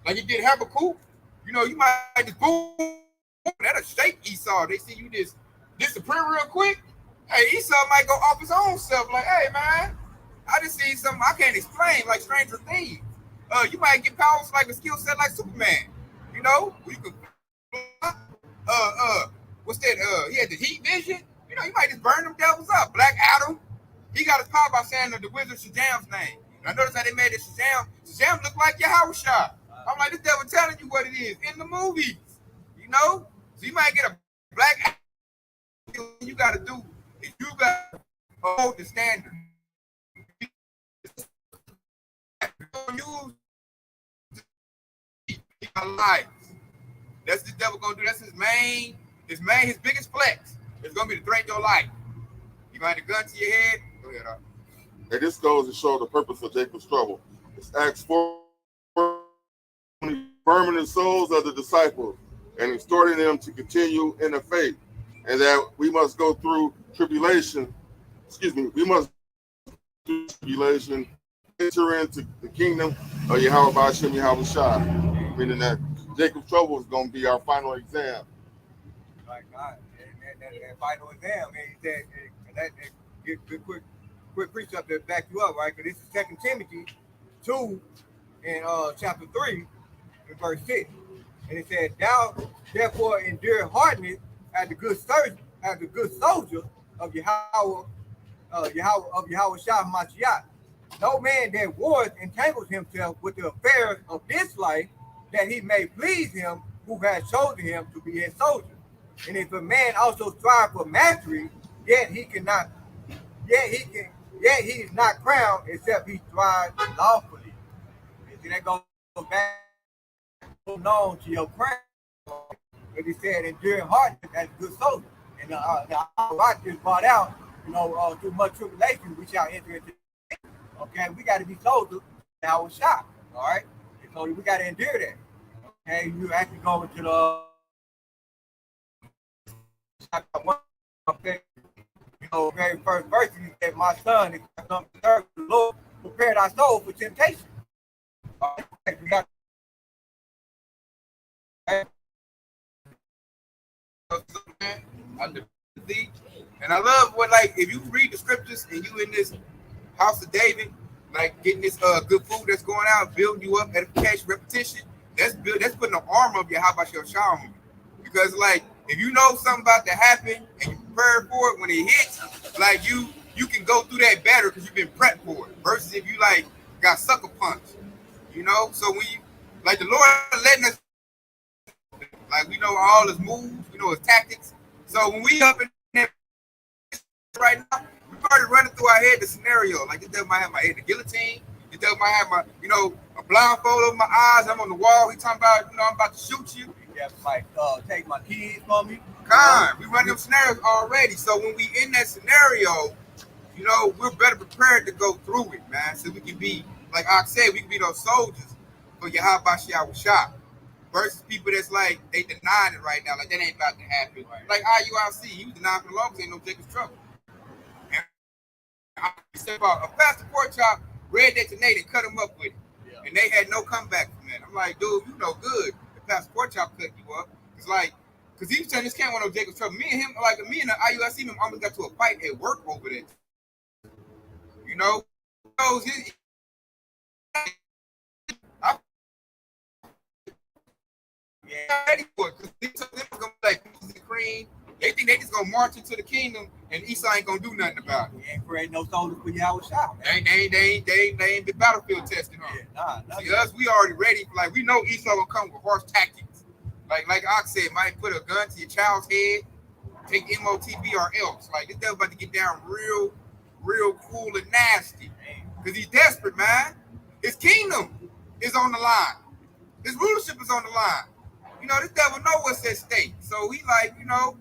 like you did Habakkuk. You might just boom, that'll shake Esau. They see you just disappear real quick. Hey, Esau might go off his own self, like, hey man, I just see something I can't explain, like Stranger Things. You might get powers like a skill set like Superman. You can what's that? He had the heat vision. You might just burn them devils up. Black Adam, he got his power by saying the wizard Shazam's name. And I noticed how they made it Shazam. Shazam looked like Yahweh Shai. I'm like, this devil telling you what it is in the movies. So you might get a black Adam. You got to do is you got to hold the standard. Lives. That's what the devil gonna do. That's his biggest flex. It's gonna be to threaten your life. You gonna have a gun to your head. Go ahead, And this goes to show the purpose of Jacob's trouble. It's Acts 4, confirming the souls of the disciples and exhorting them to continue in the faith, and that we must go through tribulation. We must do tribulation, enter into the kingdom of Yahweh Ba'ashem Yahweh Shai. Meaning that Jacob's trouble is going to be our final exam. Right, God. And final exam, man. He said, that quick precept to back you up, right? Because this is 2 Timothy 2 in chapter 3 in verse 6. And it said, thou therefore endure hardness as a good soldier of Yahweh Shai Mashiach. No man that wars entangles himself with the affairs of this life, that he may please him who has chosen him to be his soldier. And if a man also strive for mastery, yet he is not crowned except he strives lawfully. And see, that goes back known to your crown. But he said, enduring hardness as a good soldier. And the just brought out, through much tribulation we shall enter into. Okay, we got to be soldiers in our shop. All right, and so we got to endure that. Okay, you actually go into the very first verse. He said, "My son, if you come to serve the Lord, prepare thy soul for temptation." All right, we got. And I love what, like, if you read the scriptures and you in this house of David, like getting this good food that's going out, building you up, edification, repetition, that's putting the armor of your how about your shower on you. Because like if you know something about to happen and you prepare for it when it hits, like you can go through that better because you've been prepped for it. Versus if you like got sucker punched. You know, so we like the Lord letting us, like we know all his moves, we know his tactics. So when we up in there right now, we already running through our head the scenario. Like this devil might have my head in the guillotine. This devil might have my, you know, a blindfold over my eyes. I'm on the wall. He talking about, you know, I'm about to shoot you. Yeah, like take my kids from me. We run them scenarios already. So when we in that scenario, you know, we're better prepared to go through it, man. So we can be, like I said, we can be those soldiers for Yahweh Shah. Versus people that's like, they denying it right now. Like, that ain't about to happen. Right. Like IUIC, he was denying for the longest, ain't no Jacob's trouble. And I said about a Pastor Pork Chop red detonated and cut him up with it. Yeah. And they had no comeback from that. I'm like, dude, you know good. The Pastor Pork Chop cut you up. It's like, because he was telling this can't want no Jacob's trouble. Me and him, like, me and the IUIC member almost got to a fight at work over it. You know? Ready for it, because they're gonna be like cream. They think they just gonna march into the kingdom and Esau ain't gonna do nothing about it. He ain't creating no soldiers for Yahweh Shah. They ain't been battlefield testing on. Yeah, See, us, we already ready. Like, we know Esau will come with harsh tactics. Like Ox said, might put a gun to your child's head, take MOTB or else. Like, this devil about to get down real cool and nasty. Because he's desperate, man. His kingdom is on the line. His rulership is on the line. You know, this devil know what's at stake. So he like, you know,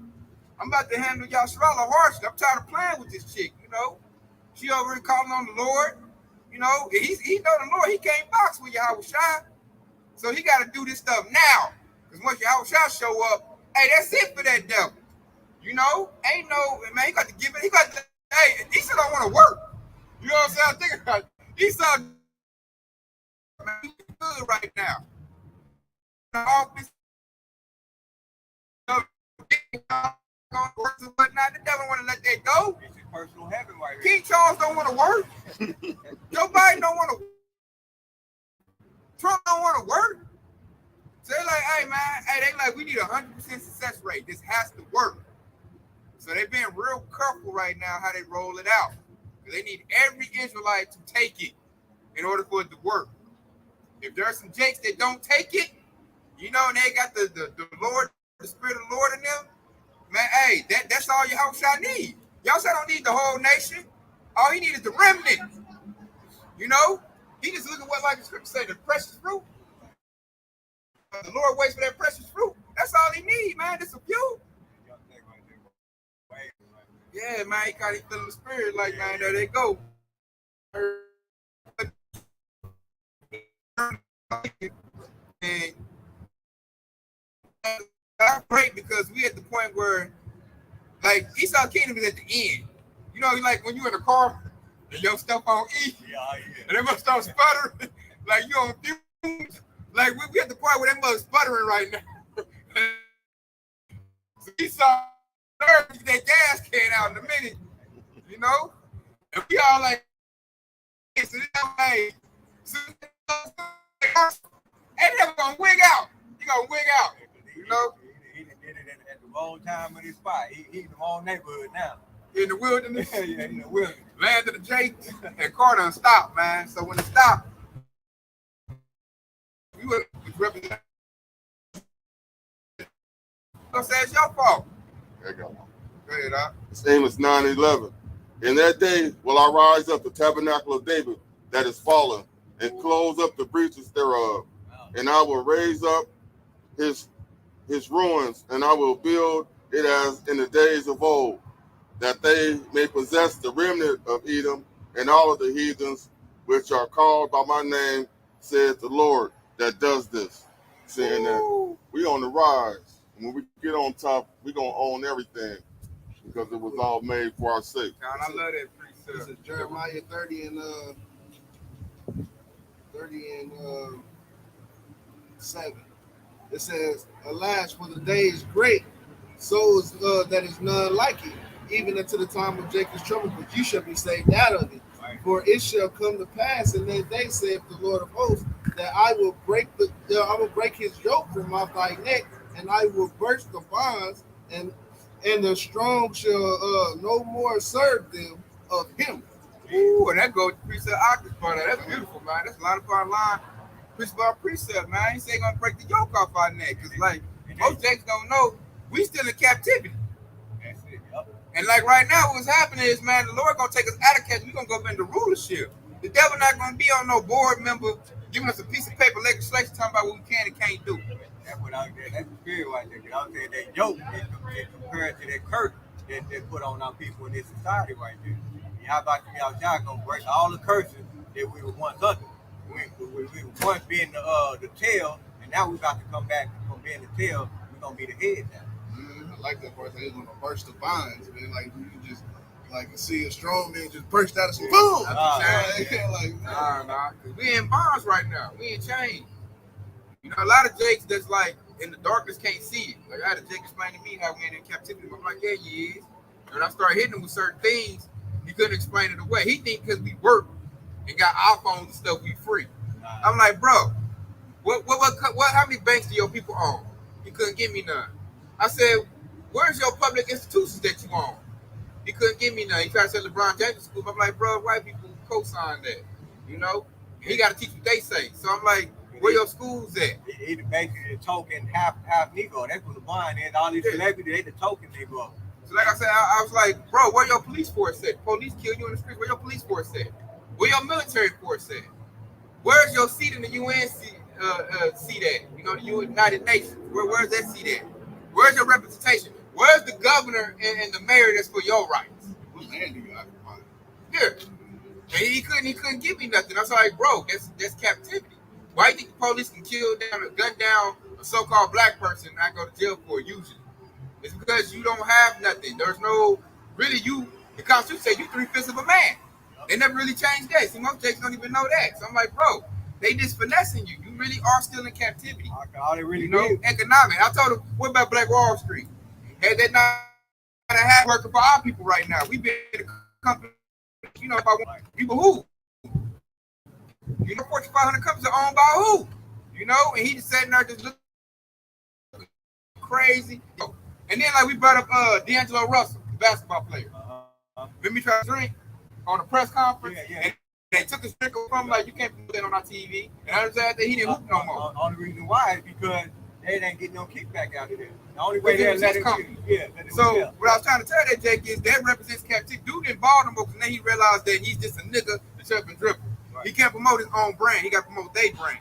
I'm about to handle Yashrala harshly. I'm tired of playing with this chick, you know. She over here calling on the Lord. You know, he know the Lord. He can't box with Yahweh Shah. So he got to do this stuff now. Because once Yahweh Shah show up, hey, that's it for that devil. You know, ain't no, man, he got to give it. He got to, hey, Esau don't want to work. You know what I'm saying? I'm thinking about Esau, man, he's good right now. Office, whatnot. The devil want to let that go. It's his personal heaven right here. King Charles don't want to work. Joe Biden don't want to. Trump don't want to work. So they like, hey man, hey, they like, we need 100% success rate. This has to work. So they being real careful right now how they roll it out. They need every Israelite to take it in order for it to work. If there are some jakes that don't take it, you know, and they got the Lord, the Spirit of the Lord in them, man, hey, that's all Yahushua need. Yahushua don't need the whole nation. All he needs is the remnant. You know? He just look at what, like the scripture say, the precious fruit. The Lord waits for that precious fruit. That's all he need, man. Just a few. Yeah, man, he got it feeling the spirit, like, man, there they go. And that's great because we at the point where, like, Esau Kingdom is at the end. You know, like when you in a car and your stuff on E, and they must start sputtering, like you on fumes. Like we at the point where they must sputtering right now. So Esau get that gas can out in a minute, you know? And we all like, so this way, so ain't never gonna wig out. You gonna wig out, you know? He did it at the wrong time in his spot. He in the wrong neighborhood now. In the wilderness, yeah, in the wilderness. Land of the Jakes, and car done stopped, man. So when it stopped, you was representing. Don't say it's your fault. There you go. Go ahead, Doc. It's Amos 9:11. In that day will I rise up the tabernacle of David that is fallen, and close up the breaches thereof. And I will raise up his ruins, and I will build it as in the days of old, that they may possess the remnant of Edom and all of the heathens which are called by my name, said the Lord that does this. Saying that we on the rise. And when we get on top, we're going to own everything because it was all made for our sake. God, I love that precept. This is Jeremiah 30 and 7. It says, alas, for the day is great, so is that is none like it, even unto the time of Jacob's trouble, but you shall be saved out of it. Right. For it shall come to pass in that day, saith the Lord of hosts, that I will break his yoke from off thy neck, and I will burst the bonds, and the strong shall no more serve them of him. Ooh, and that goes to precept Octus, brother. That's beautiful, man. That's a lot of fun line. precept by precept, man. I ain't saying gonna break the yoke off our neck, cause like most Jakes don't know, we still in captivity. That's it. Yep. And like right now, what's happening is, man, the Lord gonna take us out of captivity. We gonna go into rulership. The devil not gonna be on no board member giving us a piece of paper legislation talking about what we can and can't do. That's what I said. That's the spirit right there. I was saying that yoke is compared to that curse that they put on our people in this society right there. And how about y'all gonna break all the curses that we were once under? We were once being the tail, and now we're about to come back from being the tail. We're gonna be the head now. I like that part. They're gonna burst the bonds, man. Like you just like see a strong man just burst out of some boom. Nah. We in bonds right now. We in chains. You know, a lot of Jakes that's like in the darkness can't see it. Like I had a Jake explain to me how we in captivity. I'm like, yeah, he is. And when I started hitting him with certain things, he couldn't explain it away. He think because we work and got iPhones and stuff, we free. I'm like, bro, what how many banks do your people own? He couldn't give me none. I said, where's your public institutions that you own? He couldn't give me none. He tried to say LeBron James school. I'm like, bro, white people co-sign that. You know? And he got to teach what they say. So I'm like, where your schools at? He basically the token half Negro. That's what LeBron is. All these celebrities, they the token Negro. So like I said, I was like, bro, where your police force at? Police kill you in the street. Where your police force at? Where your military force at? Where's your seat in the UN seat at? You know, the United Nations. Where's that seat at? Where's your representation? Where's the governor and the mayor that's for your rights? What land do you occupy? Here. And he couldn't give me nothing. I was like, bro, that's captivity. Why do you think the police can gun down a so-called black person and not go to jail for it usually? It's because you don't have nothing. There's no really the Constitution says you 3/5 of a man. They never really changed that. See, most Jakes don't even know that. So I'm like, bro, they just finessing you. You really are still in captivity. All they really economic. I told him, what about Black Wall Street? Had that not have working for our people right now? We've been a company, you know, about people who? You know, Fortune 500 companies are owned by who? You know, and he just sat there just looking crazy. And then like we brought up D'Angelo Russell, the basketball player. Let me try to drink on a press conference. And they took a drink from him like, you can't put that on our TV. And I understand that he didn't hoop no more. Only reason why is because they ain't getting no kickback out of there. The only way they're let it come. So what I was trying to tell that Jake is that represents captivity. Dude in Baltimore, because then he realized that he's just a nigga that's up and dribble. Right. He can't promote his own brand. He got to promote their brand.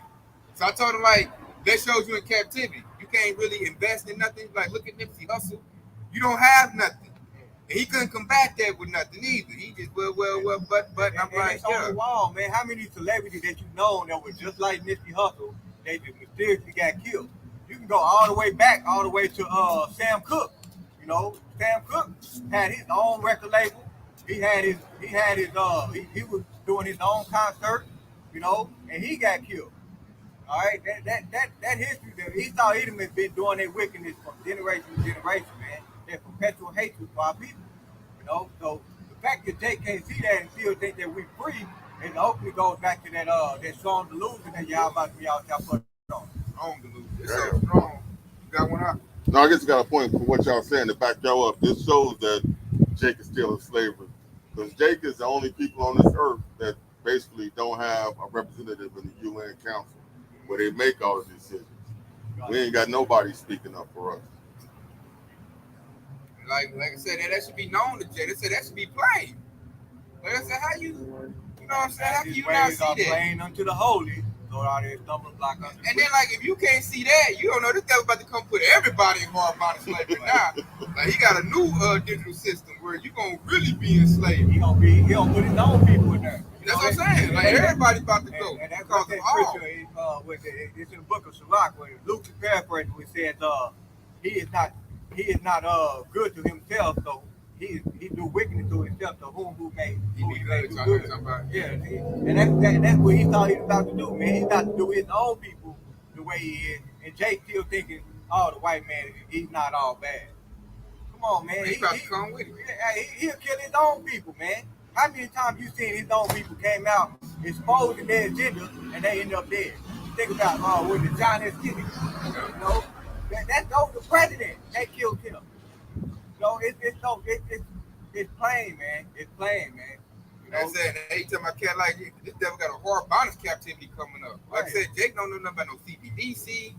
So I told him, like, that shows you in captivity. You can't really invest in nothing. Like, look at Nipsey Hussle. You don't have nothing. And he couldn't combat that with nothing either. He just, but I'm like, it's on the wall, man. How many celebrities that you know that were just like Nipsey Hussle, they just mysteriously got killed? You can go all the way back, all the way to Sam Cooke. You know, Sam Cooke had his own record label. He was doing his own concert, you know, and he got killed. All right, that history that he thought he'd have been doing their wickedness from generation to generation, man. That perpetual hatred for our people, you know. So the fact that they can't see that and still think that we free, it hopefully goes back to that strong delusion that y'all put on. Strong delusion. It's so strong. You got one out. No, I guess you got a point for what y'all saying to back y'all up. This shows that Jake is still in slavery. Because Jake is the only people on this earth that basically don't have a representative in the UN Council where they make all the decisions. We ain't got nobody speaking up for us. Like I said, that should be known to Jake. They said that should be plain. Like I said, how you know what I'm saying? How can you not see that? Plain unto the holy, go out there stumbling block under. And then, like, if you can't see that, you don't know this devil about to come put everybody in hard bondage slavery now. Like, he got a new digital system where you gonna really be enslaved. He gonna put his own people in there. That's what I'm saying. Like, everybody about to go. And that's what that scripture is. It's in the book of Sirach, where Luke is paraphrasing, where it says, he is not good to himself, so he do wickedness to himself, to who may do good. Yeah, and that's what he thought he was about to do, man. He's about to do his own people the way he is, and Jake still thinking, oh, the white man, he's not all bad. Come on, man. He's about to come with it. He'll kill his own people, man. How many times you seen his own people came out exposing their agenda and they end up dead? Think about when the John F. Kennedy, you know, that's the president that killed him. So it's plain, man. It's plain, man. You I said, hey, tell my cat, like, this devil got a hard bondage captivity coming up. Like I said, Jake don't know nothing about no CBDC.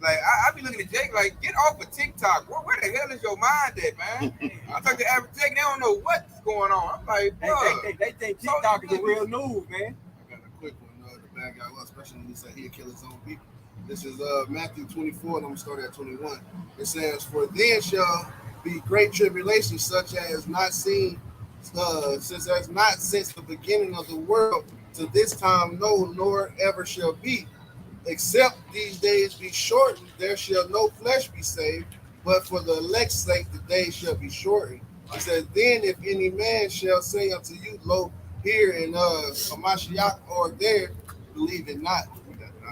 Like, I be looking at Jake like, get off of TikTok. Where the hell is your mind at, man? I talk to average Jake, they don't know what's going on. I'm like, bro. They think TikTok is the real news, man. I got a quick one. The bad guy, especially when he said he'll kill his own people. This is Matthew 24, and I'm going to start at 21. It says, for then shall be great tribulation, such as not seen, since the beginning of the world to this time, no, nor ever shall be. Except these days be shortened, there shall no flesh be saved, but for the elect's sake the days shall be shortened. It says, then if any man shall say unto you, lo, here in Hamashiach or there, believe it not.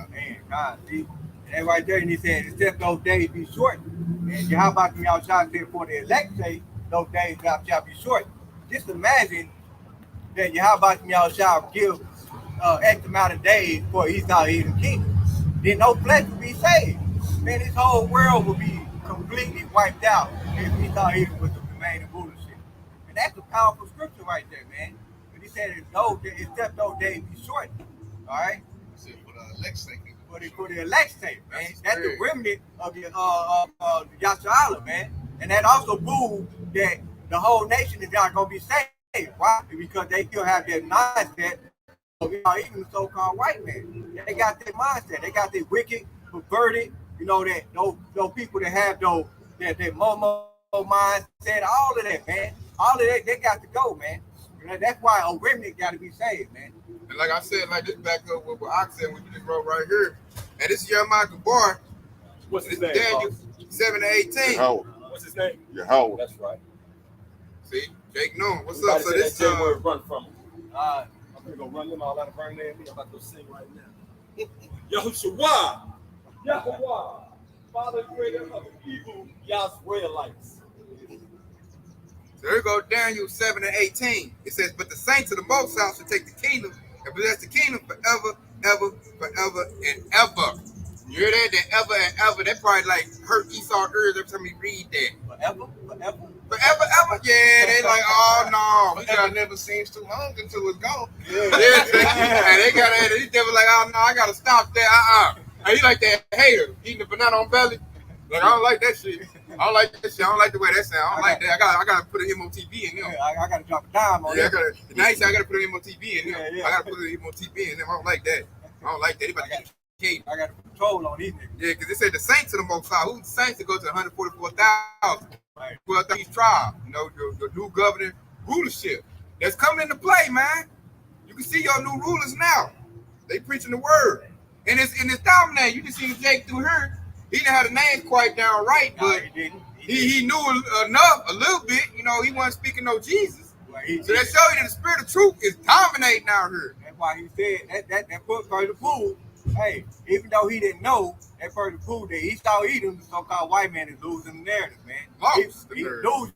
Man, God, see, and right there, and he said, except those days be shortened. And how about y'all shall say for the elect say, those days shall be shortened. Just imagine that y'all shall give X amount of days for Esau Edom kingdom. Then no flesh will be saved. Man, this whole world will be completely wiped out if Esau Edom was to remain in rulership. And that's a powerful scripture right there, man. But he said, except those days be shortened. All right? For the elect's sake. For the elect's sake, man. That's the remnant of the Yasharala, man. And that also proves that the whole nation is not going to be saved. Why? Because they still have that mindset of even so-called white man. They got that mindset. They got that wicked, perverted, that those people that have that Momo mindset, all of that, man. All of that, they got to go, man. That's why a remnant got to be saved, man. And like I said, like this back up with what I said, what you just wrote right here. And this is Jeremiah Gabar. What's his name? Daniel 7-18. Yahweh. What's his name? Yahweh. That's right. See, Jake Noon. What's Everybody up? So this that word run from him. Uh, I'm gonna go run them all out of burn there. I'm about to go sing right now. Yahushua, Yahweh, Father creator of evil Yasraelites. So here go Daniel 7-18. It says, but the saints of the Most High shall take the kingdom and possess the kingdom forever, ever, forever, and ever. You hear that? That ever and ever. That probably like hurt Esau's ears every time he read that. forever. Forever, ever. Yeah, they like, oh no. Forever never seems too long until it's gone. Yeah, and they got that. These devil like, oh no, I gotta stop that. And he like that hater eating a banana on belly. Like I don't like that shit. I don't like that shit. I don't like the way that sound. I don't like that. I gotta put an MOTB in them. I gotta drop a dime on Yeah, that. I gotta put an MOTB in them. Yeah. I gotta put an MOTB in them. I don't like that. I don't like that. They about to get king. I gotta control on these niggas. Yeah, because it said the saints of the Most High. Who's the saints that go to 144,000? Right. 12,000 tribe. Your new governing rulership that's coming into play, man. You can see your new rulers now. They preaching the word, and it's dominating. You can see Jake through here. He didn't have the names quite down right, but he didn't. he knew enough, a little bit. He wasn't speaking no Jesus. Well, So that show you that the spirit of truth is dominating out here. That's why he said that put further proof. Hey, even though he didn't know, that further proof that Esau Edom, the so-called white man, is losing the narrative, man. Lost the He's narrative. losing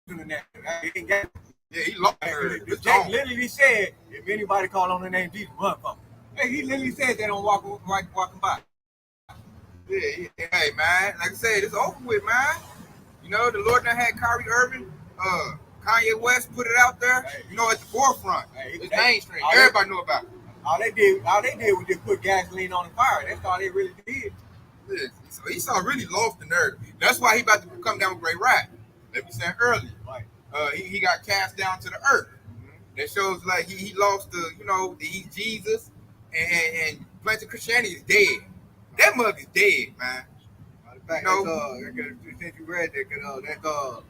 the narrative. He ain't got Yeah, he lost the narrative. It's Jake gone. literally said, if anybody call on the name Jesus, run from him. Hey, he literally said they don't walking by. Yeah, hey man, like I said, it's over with, man. The Lord done had Kyrie Irving, Kanye West put it out there, at the forefront. It's mainstream. Everybody know about it. All they did was just put gasoline on the fire. That's all they really did. Yeah, so Esau really lost the narrative. That's why he about to come down with great wrath. Like we said earlier. Right. He got cast down to the earth. That shows like he lost he's Jesus and plenty of Christianity is dead. That mug is dead, man. Fact, since you read that,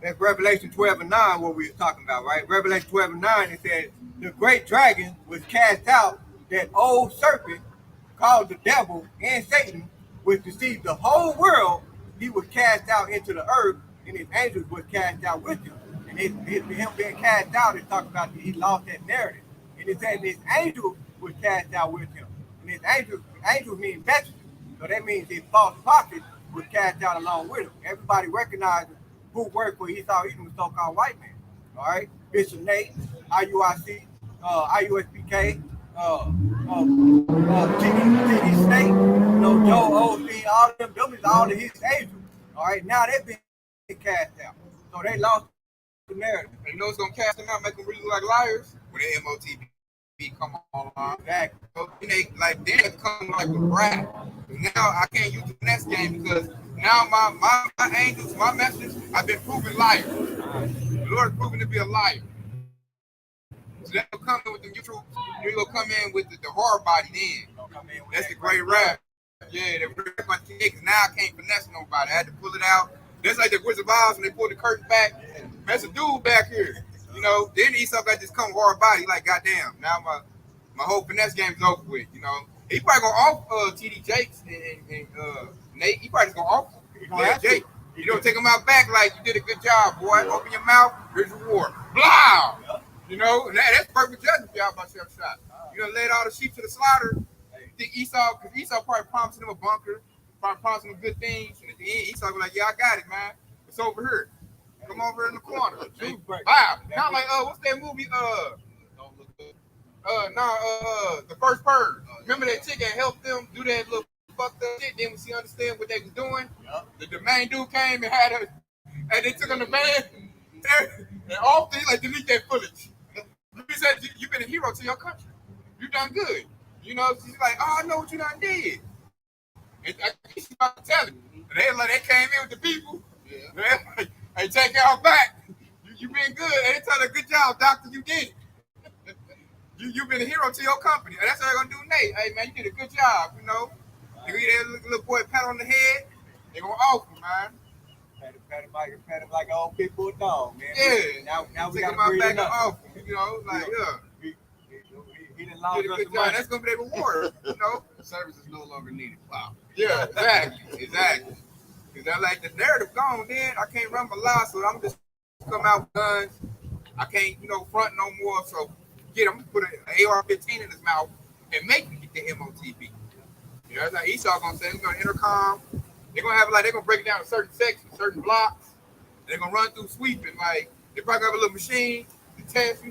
that's Revelation 12:9, what we was talking about, right? Revelation 12:9, it says, the great dragon was cast out, that old serpent called the devil and Satan, which deceived the whole world. He was cast out into the earth, and his angels was cast out with him. And him being cast out, it talks about he lost that narrative. And it says his angel was cast out with him. And his angels mean messengers. So that means his false prophet was cast out along with him. Everybody recognizes who worked for Esau Edom, the so-called white man. All right? Bishop Nate, IUIC, IUSPK, TD State, Joe Osteen, all of them is all of his angels. All right? Now they've been cast out. So they lost the narrative. And you know what's gonna cast them out, make them really look like liars? When when the MOTB come on. Exactly. So then they come like with rap. Now I can't use the finesse game because now my angels, my message, I've been proven liars. The Lord is proven to be a liar. So they'll come in with the YouTube. You're gonna come in with the hard body then. That's the great rap. Yeah, the rap my kids. Now I can't finesse nobody. I had to pull it out. That's like the Wizard of Oz when they pulled the curtain back. That's a dude back here. You know, then Esau got this come hard body. Like, goddamn, now my whole finesse game is over with. You know, he probably gonna off TD Jakes and Nate. He probably just gonna off Jake. You don't take him out back like you did a good job, boy. Yeah. Open your mouth. Here's your reward. Blah. Yeah. You know, that's perfect judgment job by Chef Shot. You done laid all the sheep to the slaughter. You think Esau, because Esau probably promised him a bunker, probably promised him good things, and at the end, Esau was like, "Yeah, I got it, man. It's over here. Come over in the corner." Wow. Kind of like what's that movie? The First Purge. Remember that chick that helped them do that little fucked up shit? Then when she understand what they was doing, the main dude came and had her, and they took on the van, and off things like delete that footage. You said you've been a hero to your country. You done good. You know, she's like, "Oh, I know what you done did." And she's about to tell him. And they came in with the people. Yeah. They're like, "Hey, take y'all back. You been good." And they tell her, "Good job, doctor. You did it. You've been a hero to your company." And that's what they're gonna do, Nate. "Hey, man, you did a good job. You know, you get that little boy a pat on the head. They're gonna off him, man. Pat him like old people dog, man. Yeah. Now we take gotta him out breed back him and up. off him. You know, like He didn't lost us good job. That's gonna be their reward. You know, service is no longer needed. Wow. Yeah, exactly. Because I like the narrative gone. Then I can't run my lie, so I'm just come out with guns. I can't, front no more. So I'm gonna put an AR-15 in his mouth and make him get the MOTB. You know, that's how Esau gonna say. He's gonna intercom. They're gonna have they're gonna break it down to certain sections, certain blocks. They're gonna run through sweeping. Like they probably have a little machine to test.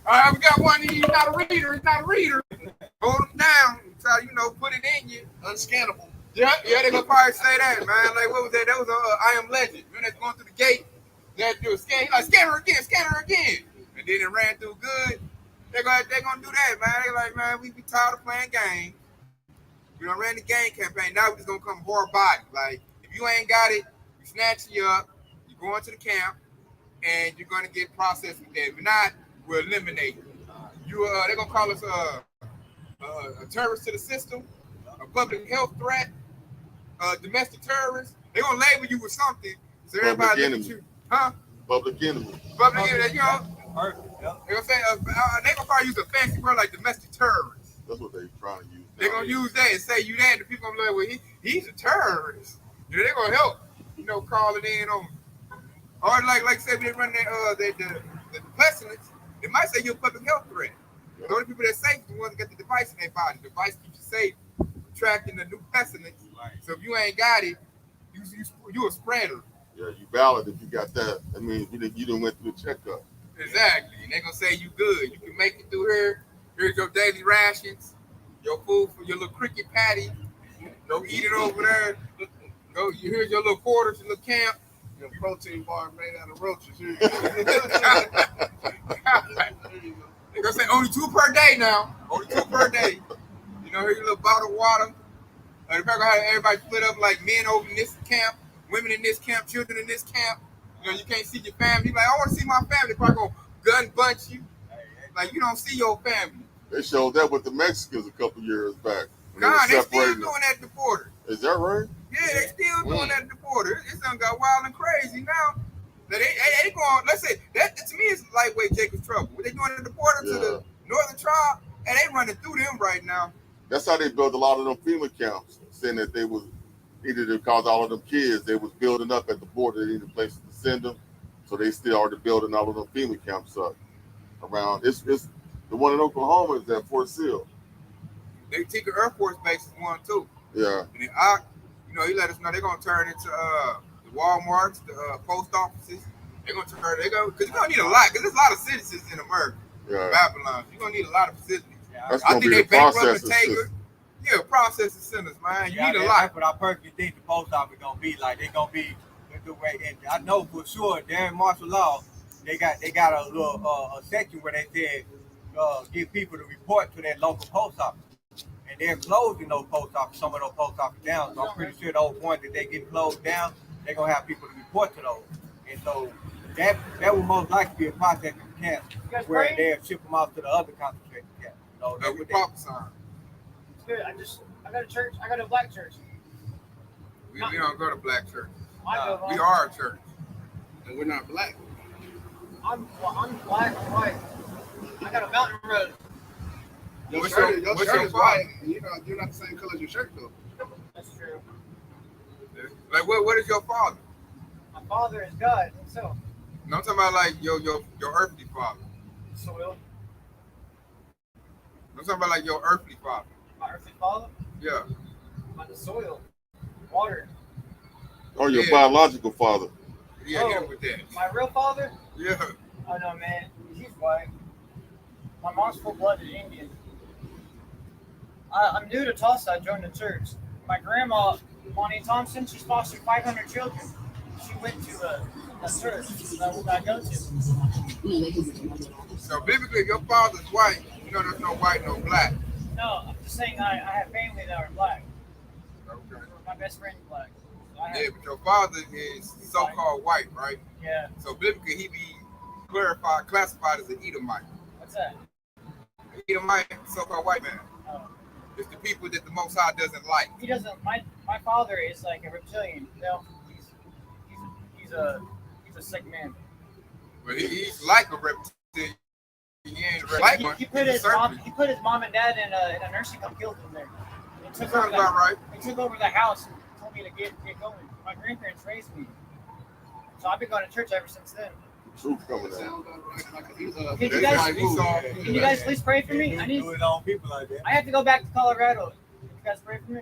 All right, we got one. He's not a reader. Hold him down. Try put it in you. Unscannable. Yeah, they're gonna probably say that, man. Like what was that? That was I Am Legend. When that's going through the gate, they had to do a scan. He's like, scan her again. And then it ran through good. They're gonna do that, man. They're like, man, we tired of playing games. We done ran the game campaign. Now we're just gonna come hard body. Like, if you ain't got it, we snatch you up, you go into the camp, and you're gonna get processed with that. If not, we'll eliminate you. They're gonna call us a terrorist to the system, a public health threat, domestic terrorist. They're gonna label you with something. So everybody look at you. Huh? Public enemy. Public enemy, They're gonna say they're gonna probably use a fancy word like domestic terrorist. That's what they're trying to use. They're gonna use that and say you that, and the people gonna be like, well, he's a terrorist. They're gonna help, call it in on. Or like say they run the pestilence, they might say you're a public health threat. Yeah. The only people that's safe are the ones that get the device in their body. The device keeps you safe, tracking the new pestilence. Right. So if you ain't got it, you a spreader. Yeah, you valid if you got that. I mean, you didn't went through the checkup. Exactly. And they're gonna say you good. You can make it through here. Here's your daily rations, your food for your little cricket patty. Go eat it over there. Here's your little quarters, your little camp. Your protein bar made out of roaches. Here They're gonna say only 2 per day now. Only 2 per day. Here's your little bottle of water. They're probably gonna have everybody split up like men over in this camp, women in this camp, children in this camp. You can't see your family. Like, I want to see my family. They're probably gonna gun bunch you. Like, you don't see your family. They showed that with the Mexicans a couple years back. They still doing that at the border. Is that right? Yeah, they still doing that at the border. It's done got wild and crazy now. They going, let's say, that to me is lightweight Jacob's trouble. What they doing at the border to the northern tribe, and they running through them right now. That's how they built a lot of them FEMA camps, saying that they was needed to cause all of them kids. They was building up at the border. They needed places to send them. So they still are building all of them FEMA camps up around. It's the one in Oklahoma is at Fort Sill. They Tinker Air Force Base is one too. Yeah. And then he let us know they're gonna turn into the Walmarts, the post offices. They're gonna turn. Because you're gonna need a lot. Because there's a lot of citizens in America. Yeah. Babylon. You're gonna need a lot of facilities. That's gonna be the processing system. Yeah, processing centers, man. You need a lot. That's what I personally think the post office gonna be like. They're gonna be the way. And I know for sure, during martial law, they got a little a section where they said give people to report to their local post office. And they're closing those post offices, some of those post offices down. So I'm pretty sure those ones that they get closed down, they're gonna have people to report to those. And so that will most likely be a processing camp where they'll ship them off to the other concentration camp. So That's what prophesied. It's good. I got a church. I got a black church. We don't go to black church. We We are a church. And we're not black. I'm black. I'm white. I got a mountain road. Your What's shirt, your- your what's shirt your is father? white, and you're not the same color as your shirt though. That's true. Like what is your father? My father is God himself. No, I'm talking about like your earthly father. Soil. I'm talking about like your earthly father. My earthly father. Yeah. My the soil. Water. Or your Yeah. biological father. Yeah, Oh. hit him with that. My real father. Yeah. Oh no, man. He's white. My mom's full-blooded Indian. I'm new to Tulsa. I joined the church. My grandma, Bonnie Thompson, she's fostered 500 children. She went to a church that I go to. So biblically, your father's white. You know, there's no white, no black. No, I'm just saying I have family that are black. Okay. My best friend's black. So I have, Yeah, but your father is so-called white, right? yeah. So biblically, he be classified as an Edomite. What's that? Edomite, so-called white man. Oh. It's the people that the Most High doesn't like. He doesn't. My father is like a reptilian. No, he's a sick man. But he's like a reptilian. He ain't really like one. He put his mom and dad in a nursing home, killed them there. They took Sounds over about right. They took over the house and told me to get going. My grandparents raised me, so I've been going to church ever since then. Truth coming out. Sounds like Can you guys please pray for me? I need. do it on people like that. I have to go back to Colorado. Can you guys pray for me?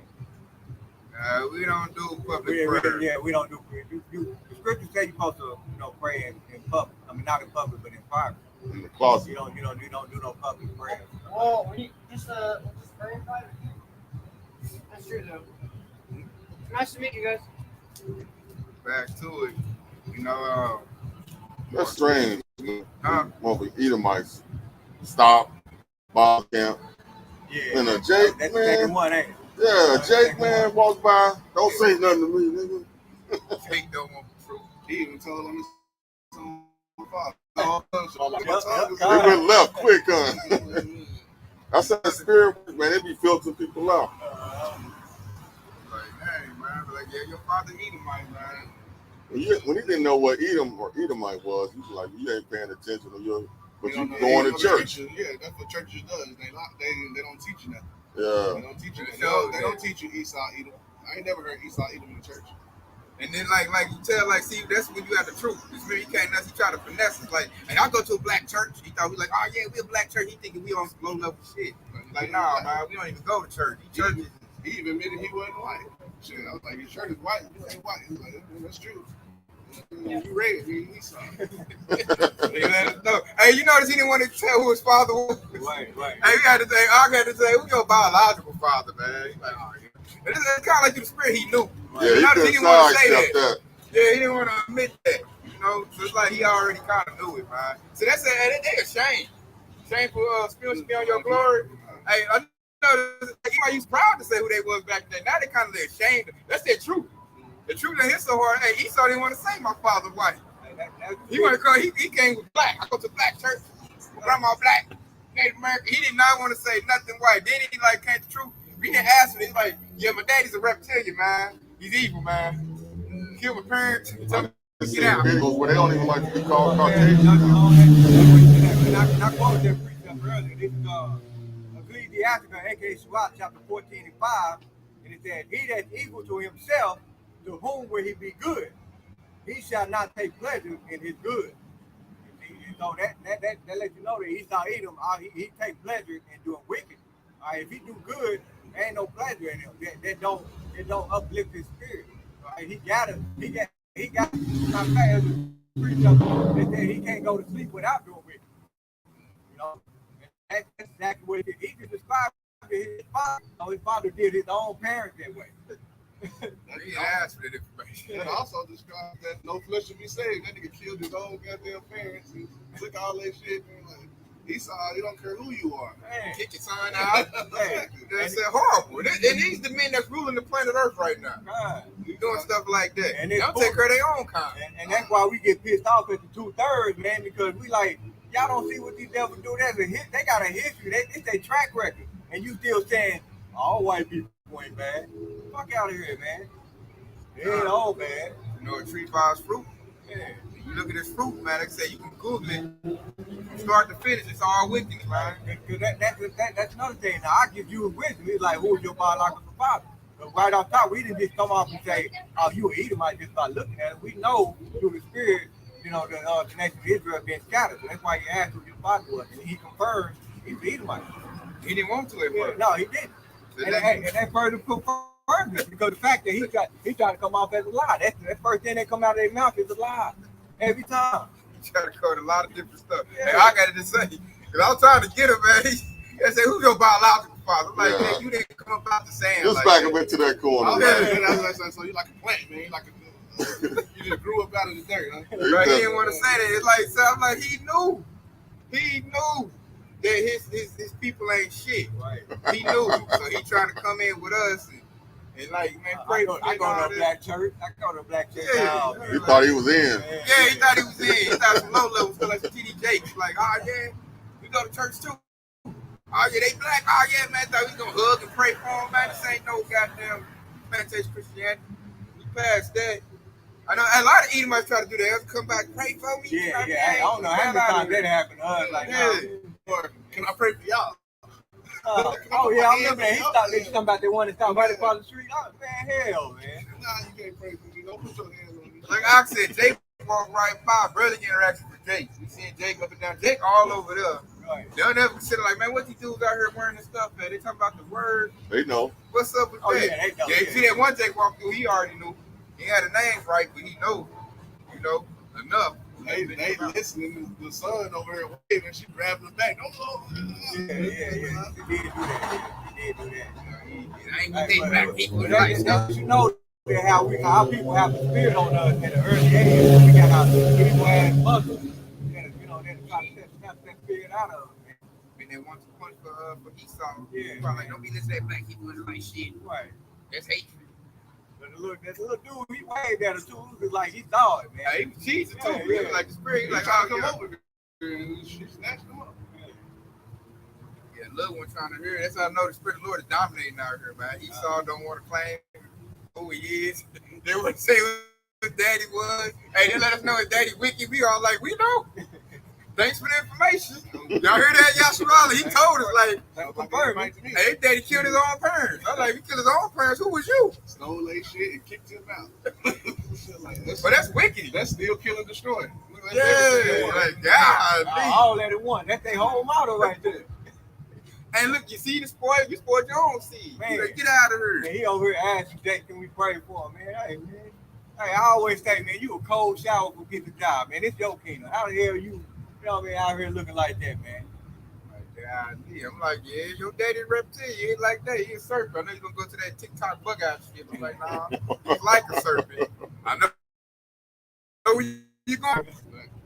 We don't do public We prayer. don't do prayer. The scriptures say you're supposed to, pray in public. I mean, not in public, but in private. In the closet. You don't do no public prayer. Well, we just pray in private. That's true though. It's nice to meet you guys. Back to it. You know, That's strange. huh? Won't be Edomites. Stop. Bob camp. Yeah. And a Jake, That's the man. second one, ain't it? Yeah, Jake, man, walks by. Don't say nothing to me, nigga. Take don't want the truth. He even told him his own father. They went left quick, huh? That's how the spirit works, man. They be filtering people out. Like, hey, man. Like, yeah, your father Edomite, man. When he didn't know what Edom or Edomite was, he was like, you ain't paying attention to your, but you don't know going to what church. churches- Yeah, that's what churches does. They don't teach you nothing. Yeah. They don't teach you. Yeah. They don't teach you Esau Edom. I ain't never heard Esau Edom in the church. And then like you tell, like, see, that's when you have the truth. This man, he can't nuts, he try to finesse us. Like, and I go to a black church, he thought we like, oh yeah, we a black church. He thinking we on some low level shit. Like, nah, man, we don't even go to church. Churches. He even admitted he wasn't white. Shit, I was like, your shirt is white. You ain't white. He was like, that's true. You red, you Esau. They let us know. Hey, you notice he didn't want to tell who his father was. Right. Hey, I got to say, who's your biological father, man? He's like, oh yeah. And it's kind of like through the spirit, he knew. Yeah, You he notice couldn't didn't want to say sidestep that. that. Yeah, he didn't want to admit that. You know, so it's like he already kind of knew it, man. So that's they ashamed. Shameful spilling on your glory. Hey, I know he used proud to say who they was back then. Now they kind of ashamed. That's their truth. The truth that hit so hard. Hey, Esau didn't want to say my father white. He want to call. He came with black. I go to black church. Grandma black, Native American. He did not want to say nothing white. Then he like came to truth. We didn't ask him. He's like, yeah, my daddy's a reptilian, man. He's evil, man. Killed my parents. Tell me to See get out. videos where they don't even like to be called Caucasian. And I quoted that precept earlier. This is Ecclesiasticus, aka Sirach, chapter 14 and 5. And it said, he that's evil to himself, to whom will he be good? He shall not take pleasure in his good. So that lets you know that Esau Edom, he take pleasure in doing wicked. All right, if he do good, there ain't no pleasure in him. That don't uplift his spirit. All right, he got not bad. They said he can't go to sleep without doing wicked. You know, and that's exactly what he did. He just described his father. So his father did his own parents that way. He asked for that information. That also describes that no flesh should be saved. That nigga killed his own goddamn parents and took all that shit. And like, Esau, he don't care who you are. Man. Kick your son out. That's horrible. And these the men that's ruling the planet Earth right now. God. Doing stuff like that. And they don't take care of their own kind. And that's why we get pissed off at the 2/3, man, because we like, y'all don't see what these devils do. That's a hit. They got a history. It's their track record. And you still saying, all white people ain't bad. Fuck out of here, man. It ain't all bad. You know, a tree bears fruit. Yeah. You look at this fruit, man. Like I say, you can Google it. From start to finish, it's all wickedness, man. That's another thing. Now, I give you a wisdom. It's like, who's your biological father? But right off top, we didn't just come off and say, oh, you an Edomite just by looking at it. We know through the spirit, you know, the nation of Israel being scattered. So that's why he asked who your father was. And he confirmed he's the Edomite. He didn't want to at first. No, he didn't. And that further confirmed it because the fact that he tried to come off as a lie. That's the first thing that come out of their mouth is a lie. Every time. He tried to cover a lot of different stuff. Yeah. And I got to say, because I was trying to get him, man. He said, who's your biological father? I'm like, man, you didn't come up out the sand. Just like back that. him into that corner. Oh, yeah. So you like a plant, man. You like a you just grew up out of the dirt, huh? Right, he didn't want to say that. It's like, so I'm like, he knew that his people ain't shit. Right. He knew, so he trying to come in with us and like, man, pray for I go to a black church. I go to a black church. Yeah. Man. He thought he was in. Yeah, he thought he was in. He thought some low levels, like some TD Jakes. Like, oh yeah, we go to church too. Oh yeah, they black. Oh yeah, man, thought we gonna hug and pray for them, man. This ain't no goddamn plantation Christianity. We passed that. I know a lot of Edomites try to do that. They'll come back, pray for me. Yeah. I don't know how many times that happened to us. Like, Or can I pray for y'all? Oh yeah, I remember that. He thought they was talking about the one that's right across the street. Oh man, hell, man. Nah, you can't pray for me. Don't put your hands on me. Like I said, Jake walked right by. Brother interaction with Jake. We seeing Jake up and down. Jake all over there. Right. They'll never consider like, man, what these dudes out here wearing this stuff, man? They talking about the word. They know. What's up with that? Yeah, they know. Yeah, you see that one Jake walked through, he already knew. He had the names right, but he know, enough. They listening to the son over here waving, she grabbing the back. Don't go. Yeah. He did do that. I ain't gonna take back people. But you know how people have the spirit on us in the early days. We got how people had muscles. They're trying to snap that spirit out of them. And they want to punch for Esau. Yeah. Probably like, don't be listening to black people is like shit. Right. That's hatred. But that little dude, he waved at us too. It was like he saw it, man. Yeah, he was cheesing too. Yeah. Like the spirit, He like, trying to oh, come yeah. over there. She snatched him up. Yeah, little one trying to hear. That's how I know the spirit of the Lord is dominating out here, man. Esau don't want to claim who he is. They wouldn't say who his daddy was. Hey, they let us know his daddy wicked. We all like, we know. Thanks for the information. Y'all hear that, Yasharala? He told us, like, hey, his daddy killed his own parents. I was like, he killed his own parents. Who was you? Stole their shit and kicked him out. But that's wicked. That's still kill and destroy. Yeah, like, God. All at once. That's their whole motto right there. And look, you see the spoil, you spoiled your own seed. Man. You like, get out of here. Man, he over here asking Jake, can we pray for him, man? Hey, I always say, man, you a cold shower for get the job, man. It's your kingdom. How the hell you know, man, out here looking like that, man? I'm like, yeah, your daddy reptilian. He ain't like that. He a serpent. I know you're going to go to that TikTok bug out shit. I'm like, nah, he's like a serpent. I know where you going.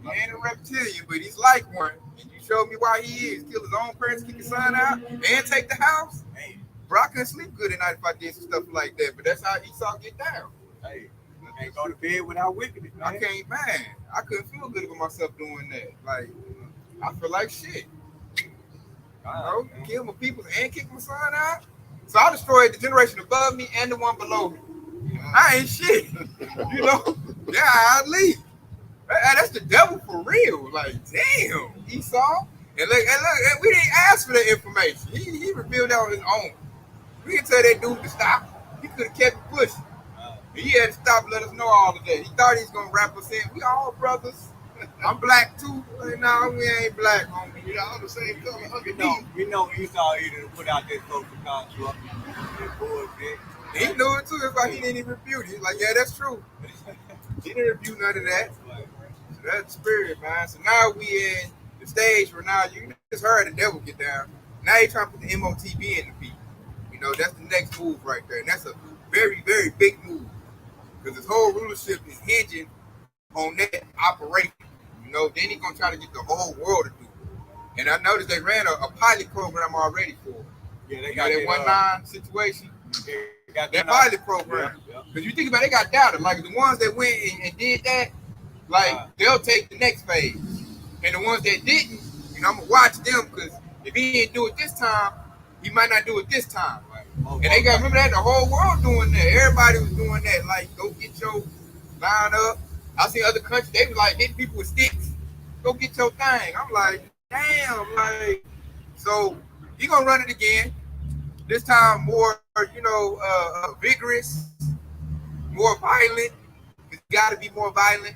He ain't a reptilian, but he's like one. And you showed me why he is. Kill his own parents, kick his son out, and take the house. Hey, Bro, I couldn't sleep good at night if I did some stuff like that. But that's how Esau get down. hey, can't go to bed without wickedness, man. I can't, man. I couldn't feel good about myself doing that. Like, I feel like shit. Bro, kill my people and kick my son out. So I destroyed the generation above me and the one below me. I ain't shit. You know? Yeah, I leave. That's the devil for real. Like, damn, Esau. And look, and we didn't ask for that information. He revealed that on his own. We didn't tell that dude to stop. He could have kept it pushing. He had to stop and let us know all of that. He thought he was going to wrap us in. We all brothers. I'm black too. Like, no, we ain't black, homie. We all the same color. We know Esau either to put out that social construct. He knew it too. It's like he didn't even refute it. He's like, yeah, that's true. He didn't refute none of that. So that's the spirit, man. So now we in the stage where now you just heard the devil get down. Now you're trying to put the MOTB in the beat. You know, that's the next move right there. And that's a very, very big move because his whole rulership is hinging on that operation. You know, then he's gonna try to get the whole world to do it. And I noticed they ran a pilot program already for it. Yeah, they got that 1-9 situation. They got that pilot program. Because you think about it, they got doubted. Like the ones that went and did that, like they'll take the next phase. And the ones that didn't, you know, I'm gonna watch them because if he didn't do it this time, he might not do it this time. And they got remember that the whole world doing that. Everybody was doing that. Like, go get your line up. I see other countries, they was like hitting people with sticks. Go get your thing. I'm like, damn, like, so he gonna run it again. This time more, you know, vigorous, more violent. It's got to be more violent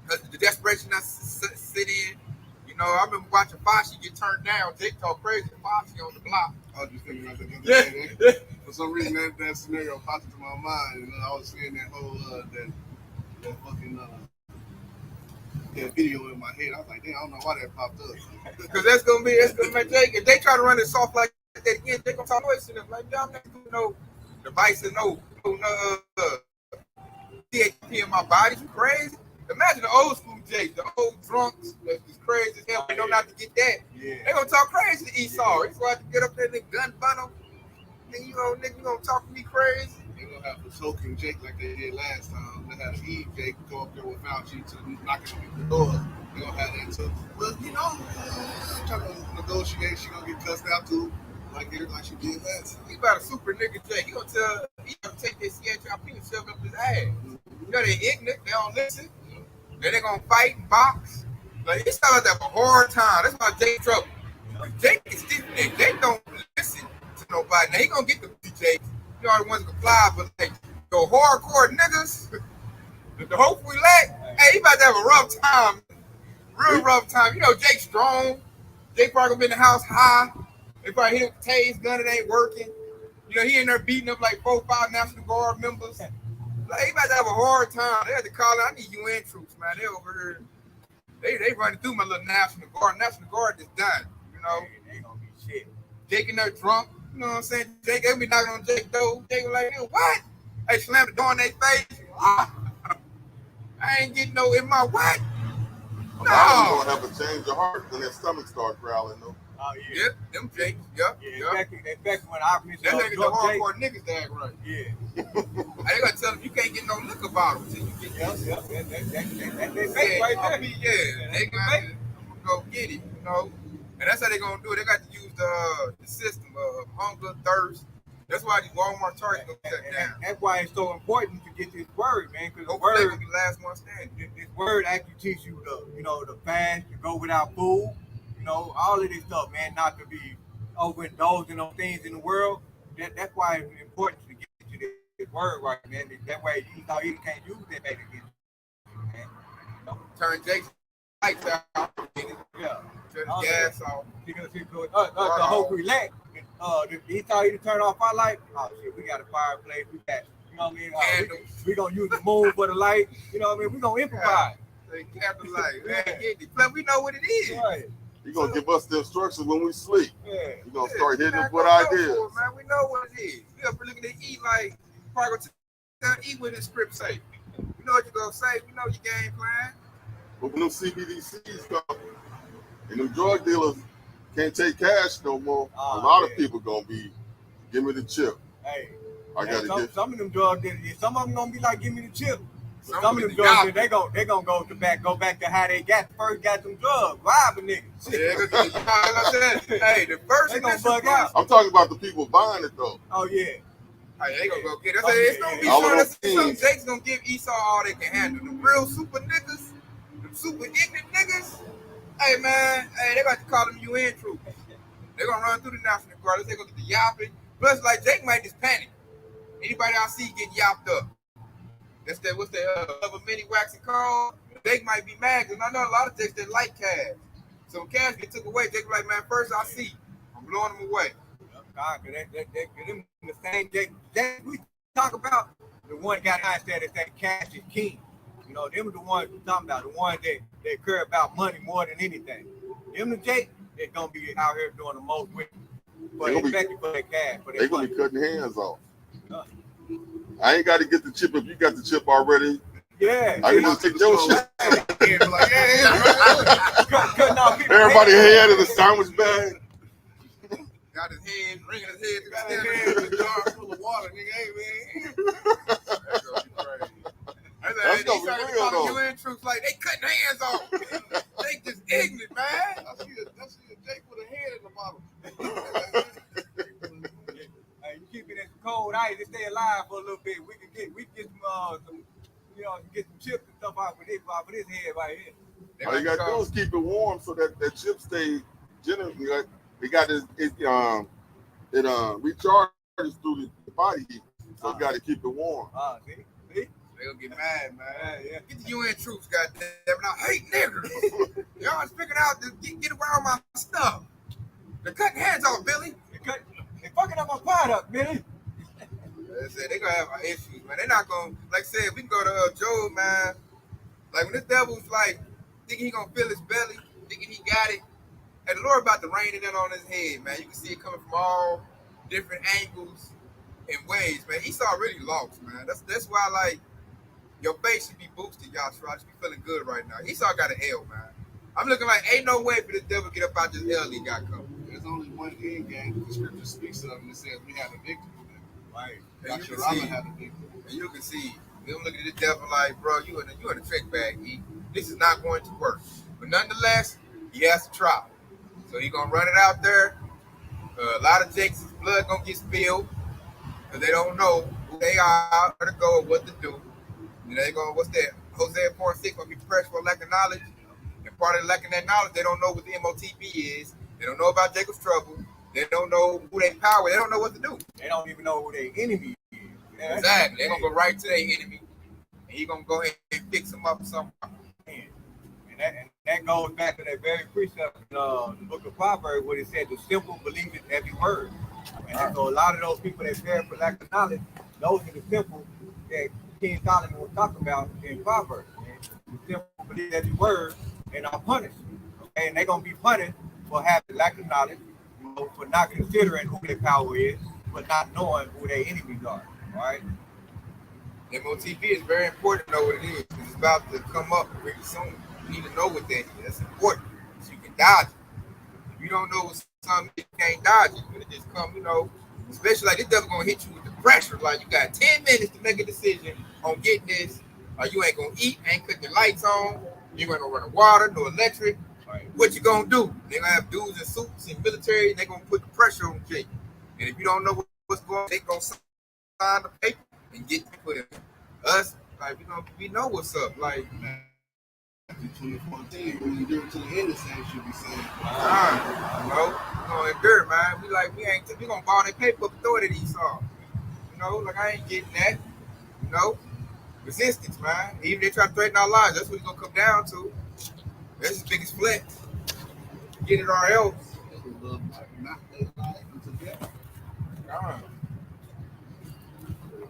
because the desperation I sit in. You know, I remember watching Foxy get turned down. They talk crazy to Foxy on the block. I was just thinking about that. For some reason, that scenario popped into my mind, and I was seeing that whole that fucking that video in my head. I was like, damn, I don't know why that popped up. Because that's gonna make Jake. If they try to run it soft like that again, they gonna talk noise to them. Like, I'm not doing no device and no THP in my body. You crazy? Imagine the old school Jake, the old drunks that's crazy as hell. They know not to get that. Yeah. They gonna talk crazy to Esau. He's gonna have to get up there and gun bun him. And you know, nigga, you gonna talk to me crazy? They gonna have the choking Jake like they did last time. They had an Eve Jake go up there with Fauci to knocking on the door. They gonna have that too. Well, you know, trying to negotiate. She gonna get cussed out too, like she did last time. He about a super nigga Jake. He gonna take this CHRP and shove it up his ass. You know they ignorant. They don't listen. Then they gonna fight and box. Like it's not like that a hard time. That's why Jake trouble. Jake is stiff nigga. Jake don't listen to nobody. Now he gonna get the Jake. You know the ones that can fly, but like the hardcore niggas, the hopefully lack. Hey, he about to have a rough time. Real rough time. You know Jake strong. Jake probably gonna be in the house high. They probably hit a tase gun. It ain't working. You know he in there beating up like 4 or 5 National Guard members. Like, he about to have a hard time. They had to call out. I need UN troops, man. They over here. They running through my little National Guard. National Guard is done. You know. They gonna be shit. Jake in there drunk. You know what I'm saying? Jake, they be knocking on Jake's door. Jake was like, what? They slam the door in their face. I ain't getting no in my what? A lot of them gonna have a change of heart when their stomach start growling though. Oh yeah. Yep, them Jakes. Yep. Especially when I mentioned that nigga the hardcore niggas that act right. Yeah. I gotta tell them you can't get no liquor bottle until you get That's they fake right there. Yeah, they gonna go get it, you know. And that's how they gonna do it. They got to use the system of hunger, thirst. That's why these Walmart Targets gonna shut down. That's why it's so important to get this word, man. Because the Hopefully word will be the last one standing. This word actually teach you the fast, to go without food, you know, all of this stuff, man, not to be overindulging on things in the world. That's why it's important to get to this word right, man. That way you can't use that back against you, man. You know? Turn Jake's lights out. Yeah. Turn the gas off. The whole relax. He told you to turn off our light. Oh shit, we got a fireplace. We got, you know what I mean? We gonna use the moon for the light. You know what I mean? We gonna improvise. They got the light. Plus, we know what it is. Right. You're gonna give us the instructions when we sleep. Yeah. You're gonna start hitting us with ideas. Man, we know what it is. We up here looking to eat like probably gonna eat what the script say. You know what you're gonna say. We know your game plan. But when them CBDCs come and them drug dealers can't take cash no more, a lot of people gonna be, give me the chip. Hey, I gotta get some of them drug dealers. Some of them gonna be like, give me the chip. But Some of them drug dealers, they gonna go back to how they first got them drugs, robbing niggas. Yeah, like I said, hey, the first they gonna bug out. I'm talking about the people buying it though. Oh yeah. Hey, they gonna go get it. It's gonna be some Jake's gonna give Esau all they can handle. The real super niggas, the super ignorant niggas. Hey man, they got to call them UN troops. They're gonna run through the National Guard. They're gonna get the yapping. Plus, like Jake might just panic. Anybody I see get yapped up. That's that. What's that? Of a mini waxing call. Jake might be mad because I know a lot of Jakes that like cash. So when cash get took away, Jake like, man, first I see, I'm blowing them away. God, them the same Jake we talk about. The one got out there that say cash is king. You know, them are the ones we talking about. The ones that care about money more than anything. Them the Jake that's gonna be out here doing the most with. But especially for their cash. They're gonna be cutting hands off. I ain't got to get the chip if you got the chip already. Yeah. I can just take your shit. Like, yeah, Cutting off people's Everybody heads. head in a sandwich bag. Got his hand, bringing his head to got the his stand. hand in a jar full of water, nigga. Hey, man. That's gonna be crazy. That's gonna be real, though. UN troops like they cutting hands off. They just ignorant, man. I see a Jake with a head in the bottle. Hey, you keep it in some cold ice and stay alive for a little bit. We can get some, get some chips and stuff off of his head right here. All you gotta do is keep it warm so that chip stay generous. It got it recharges through the body heat, so you got to keep it warm. See? They gonna get mad, man. Yeah. Get the UN troops, goddamn! I hate niggers. Y'all is figuring out to get around my stuff. They're cutting hands off, Billy. They're fucking up my product, Billy. They said they gonna have issues, man. They're not gonna, like I said, we can go to Job, man. Like when this devil's like thinking he gonna fill his belly, thinking he got it, and the Lord about to rain it in on his head, man. You can see it coming from all different angles and ways, man. Esau really lost, man. That's why, like, your face should be boosted, y'all. I should be feeling good right now. Esau got an L, man. I'm looking like ain't no way for this devil to get up out this L he got coming. There's only one end game that the scripture speaks of, and it says we have a victory. Right. And you can have a victory. And you can see, them looking at the devil like, bro, you in a trick bag, E. This is not going to work. But nonetheless, he has to try. So he gonna run it out there. A lot of Jake's blood gonna get spilled because they don't know who they are, where to go, or what to do. And they gonna, what's that? Hosea 4:6 gonna be pressed for lack of knowledge. And part of lacking that knowledge, they don't know what the MOTB is. They don't know about Jacob's trouble. They don't know who they power. They don't know what to do. They don't even know who their enemy is. Yeah, Exactly. They're gonna go right to their enemy, and he gonna go ahead and fix them up somehow. And that goes back to that very precept in the book of Proverbs where it said the simple believe in every word. And so a lot of those people that perish for lack of knowledge, those are the simple that King Solomon was talking about in Proverbs. And the simple believe every word and are punished. Okay? And they're gonna be punished for having lack of knowledge, for not considering who their power is, but not knowing who their enemies are. All right. MOTB is very important to know what it is. It's about to come up pretty soon. You need to know what that is. That's important. So you can dodge it. If you don't know what's something, you can't dodge it. But it just come, especially like this devil gonna hit you with the pressure. Like you got 10 minutes to make a decision on getting this. Or you ain't gonna eat, ain't cut the lights on, you ain't gonna run the water, no electric. What you gonna do? They're gonna have dudes in suits and military, and they're gonna put the pressure on Jake. And if you don't know what's going on, they gonna sign the paper and get put in. Us, like we know what's up. Like In 2014, when you do it to the end, the same should be saying. we're gonna endure, man. We gonna ball that paper up and throw it at Esau. Like I ain't getting that. Resistance, man. Even if they try to threaten our lives, that's what it's gonna come down to. That's his biggest flex. Get it or else.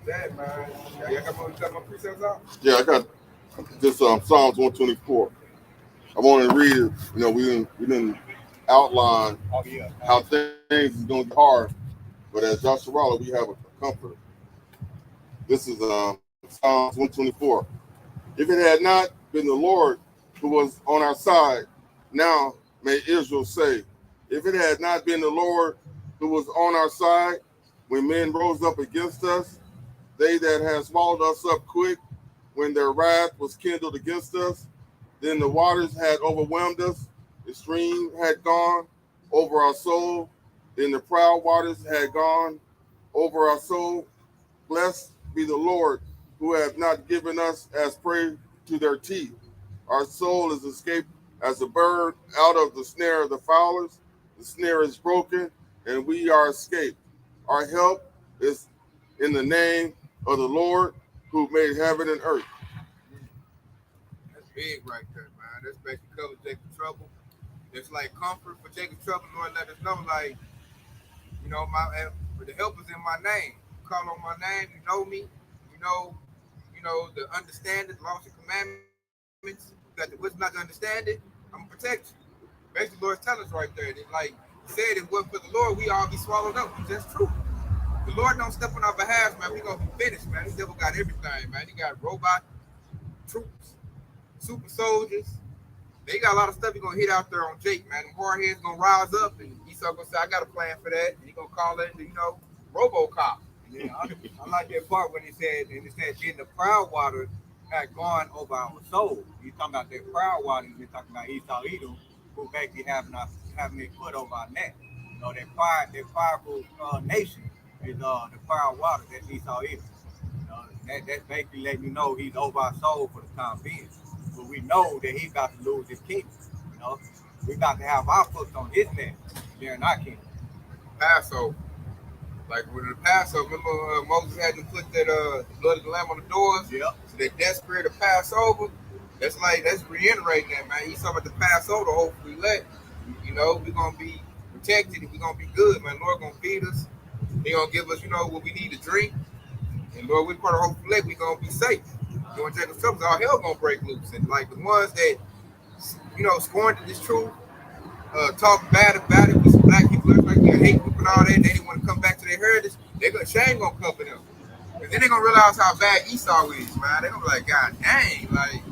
That, man. Y'all got my precepts out? Yeah, I got this Psalms 124. I want to read it. We didn't outline how things is going to be hard, but as Joshua, we have a comfort. This is Psalms 124. If it had not been the Lord who was on our side, now may Israel say, if it had not been the Lord who was on our side, when men rose up against us, they that had swallowed us up quick, when their wrath was kindled against us, then the waters had overwhelmed us, the stream had gone over our soul, then the proud waters had gone over our soul. Blessed be the Lord, who hath not given us as prey to their teeth. Our soul is escaped as a bird out of the snare of the fowlers. The snare is broken, and we are escaped. Our help is in the name of the Lord, who made heaven and earth. That's big right there, man. That's basically covers Jacob's trouble. It's like comfort for Jacob's trouble. Lord, let us know, like, the help is in my name. You call on my name, you know me. The understand it, laws and commandments. You got the wisdom not to understand it. I'm gonna protect you. Basically, the Lord's telling us right there. That, like he said, if it wasn't for the Lord, we all be swallowed up. That's true. the Lord don't step on our behalf, man, we gonna be finished, man. This devil got everything, man. He got robot troops, super soldiers. They got a lot of stuff he gonna hit out there on Jake, man. The warheads gonna rise up, and Esau gonna say, "I got a plan for that." And he gonna call it, RoboCop. Yeah, I like that part when he said, then the proud water had gone over our soul. He's talking about that proud water. He's talking about Esau Edom, who basically having their foot over our neck. You know, that prideful nation is the proud water. That's Esau Edom. That's basically letting you know he's over our soul for the time being. But we know that he's about to lose his kingdom. You know, we about to have our foot on his neck during our kingdom. Passover. Like when the Passover, remember Moses had to put that blood of the lamb on the doors? Yep. So that desperate to Passover. That's reiterating that, man. He's talking about the Passover, hopefully we're gonna be protected and we're gonna be good, man. Lord gonna feed us. He gonna give us, what we need to drink. And Lord, we're part of hopefully we're gonna be safe. Doing Jacob's troubles, all hell gonna break loose. And like the ones that, scorned this truth, talk bad about it, we some black people look like they hate people and all that, they didn't want to come back to their heritage, shame gonna come for them. And then they're gonna realize how bad Esau is, man. They're gonna be like, God dang, like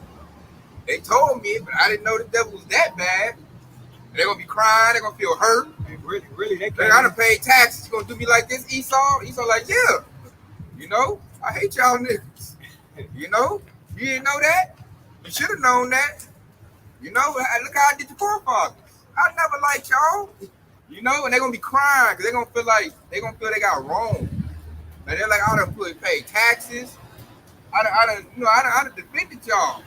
they told me, but I didn't know the devil was that bad. And they're gonna be crying, they're gonna feel hurt. And really, they I done paid taxes. You gonna do me like this, Esau? Esau like, yeah. I hate y'all niggas. You didn't know that? You should have known that. Look how I did your forefathers. I never liked y'all. And they're gonna be crying because they're gonna feel they got wrong. Like they're like, I done paid taxes. I done defended y'all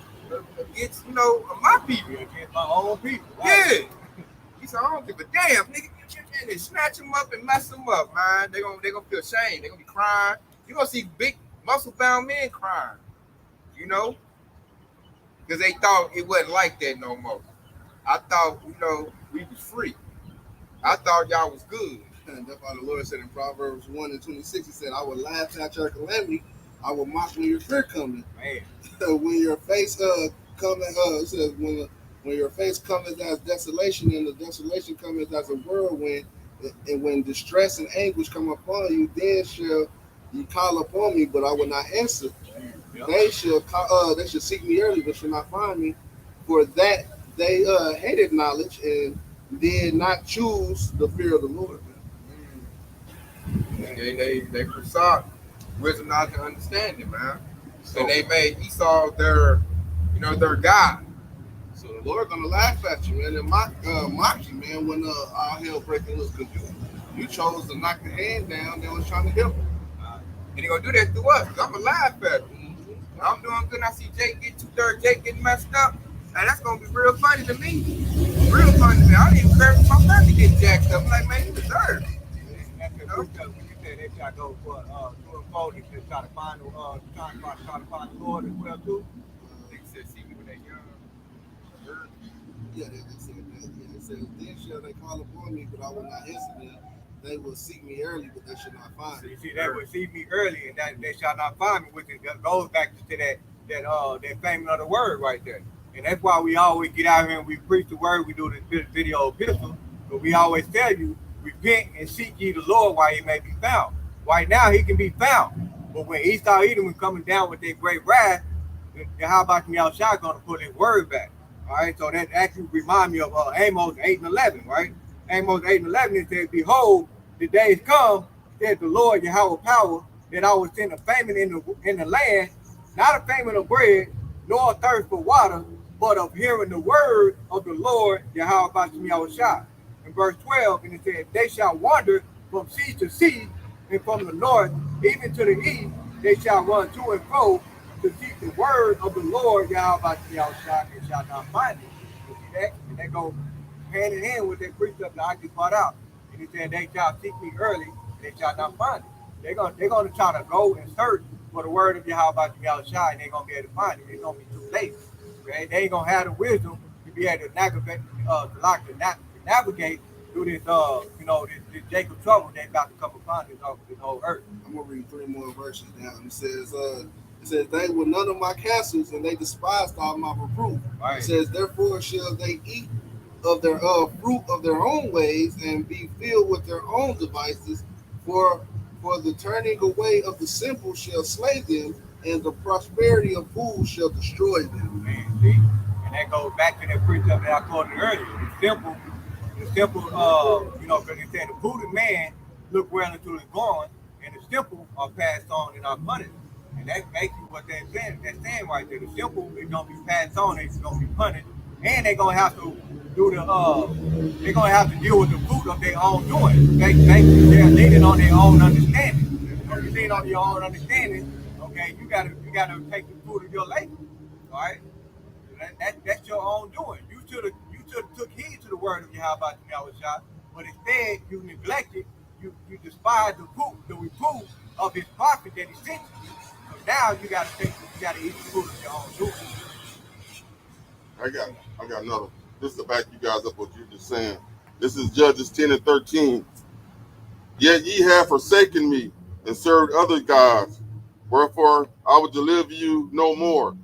against, my people. Against my own people. Wow. Yeah. He said, I don't give a damn, nigga. And they snatch them up and mess them up, man. They're gonna feel shame. They're gonna be crying. You're gonna see big muscle-bound men crying, because they thought it wasn't like that no more. I thought, we was free. I thought y'all was good. And that's why the Lord said in Proverbs 1:26, he said, I will laugh at your calamity, I will mock when your fear cometh. Man. When your face cometh, it says, when your face cometh as desolation, and the desolation cometh as a whirlwind, and when distress and anguish come upon you, then shall you call upon me, but I will not answer. Yep. They should seek me early, but shall not find me. For that they hated knowledge and did not choose the fear of the Lord. They forsook wisdom, knowledge, and understanding, man. So they made Esau their God. So the Lord gonna laugh at you, man, and mock you, man, when all hell breaking loose, because you chose to knock the hand down that was trying to help him. And he gonna do that to us, because I'm gonna laugh at him. I'm doing good, and I see Jake getting messed up, and that's gonna be real funny to me. Real funny to me. I don't even care if my family get jacked up. I'm like, man, you deserve it. When you said they try to go for doing folding to try to find the Lord as well too. They said, see me when they young. Yeah, they said that. Yeah, they said, then shall they call upon me, but I will not answer them. They will seek me early, but they shall not find me. So you see, they will seek me early, and that they shall not find me, which goes back to that famous of the word right there. And that's why we always get out here and we preach the word. We do this video epistle, but we always tell you, repent and seek ye the Lord while he may be found. Right now, he can be found. But when Esau Edom was coming down with their great wrath, how about Yahushua going to put his word back? All right, so that actually remind me of Amos 8:11, right? Amos 8:11, it says, behold, the days come, said the Lord Yahweh power, that I will send a famine in the land, not a famine of bread, nor a thirst for water, but of hearing the word of the Lord Yahweh Yahushua. In verse 12, and it said, they shall wander from sea to sea, and from the north even to the east, they shall run to and fro to seek the word of the Lord Yahweh Yahushua, and shall not find it. You see that? And that goes hand in hand with that precept that I just brought out. And he said, they shall seek me early, and they shall not find it. They're gonna try to go and search for the word of Yahweh Yahushua, and they're gonna be able to find it. It's gonna be too late. Okay? They ain't gonna have the wisdom to be able to navigate through this, this Jacob trouble that's about to come upon this whole earth. I'm gonna read 3 more verses down. It says, they were none of my counsels, and they despised all my reproof. Right. It says, therefore shall they eat of their fruit of their own ways, and be filled with their own devices. For For the turning away of the simple shall slay them, and the prosperity of fools shall destroy them. Man, see? And that goes back to that precept that I quoted earlier. The simple, because they said the prudent man look well into his going, and the simple are passed on and are punished. And that's basically what they're saying. They're saying right there. The simple is gonna be passed on, it's gonna be punished, and they're gonna have to do they're gonna have to deal with the fruit of their own doing. They're leaning on their own understanding. So you lean on your own understanding, okay, you gotta take the fruit of your labor. All right? That's your own doing. You should have took heed to the word of Yahweh Shah, but instead you neglected, you despise the reproof of his prophet that he sent you. So now you gotta eat the fruit of your own doing. I got another. This is to back you guys up what you're just saying. This is Judges 10 and 13. Yet ye have forsaken me and served other gods, wherefore I will deliver you no more.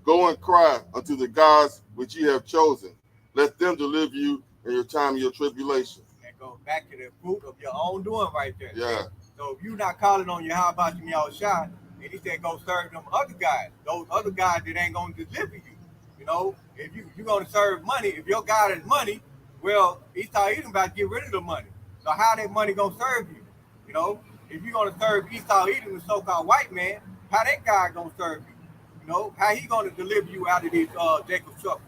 Go and cry unto the gods which ye have chosen. Let them deliver you in your time of your tribulation. That goes back to the fruit of your own doing right there. Yeah. So if you're not calling on Yahweh Shah, and he said go serve them other guys, those other guys that ain't gonna deliver you. You know, if you're gonna serve money, if your God is money, well, Esau Edom about to get rid of the money. So how that money gonna serve you? You know, if you're gonna serve Esau Edom, the so-called white man, how that God gonna serve you? You know, how he gonna deliver you out of this Jacob's trouble?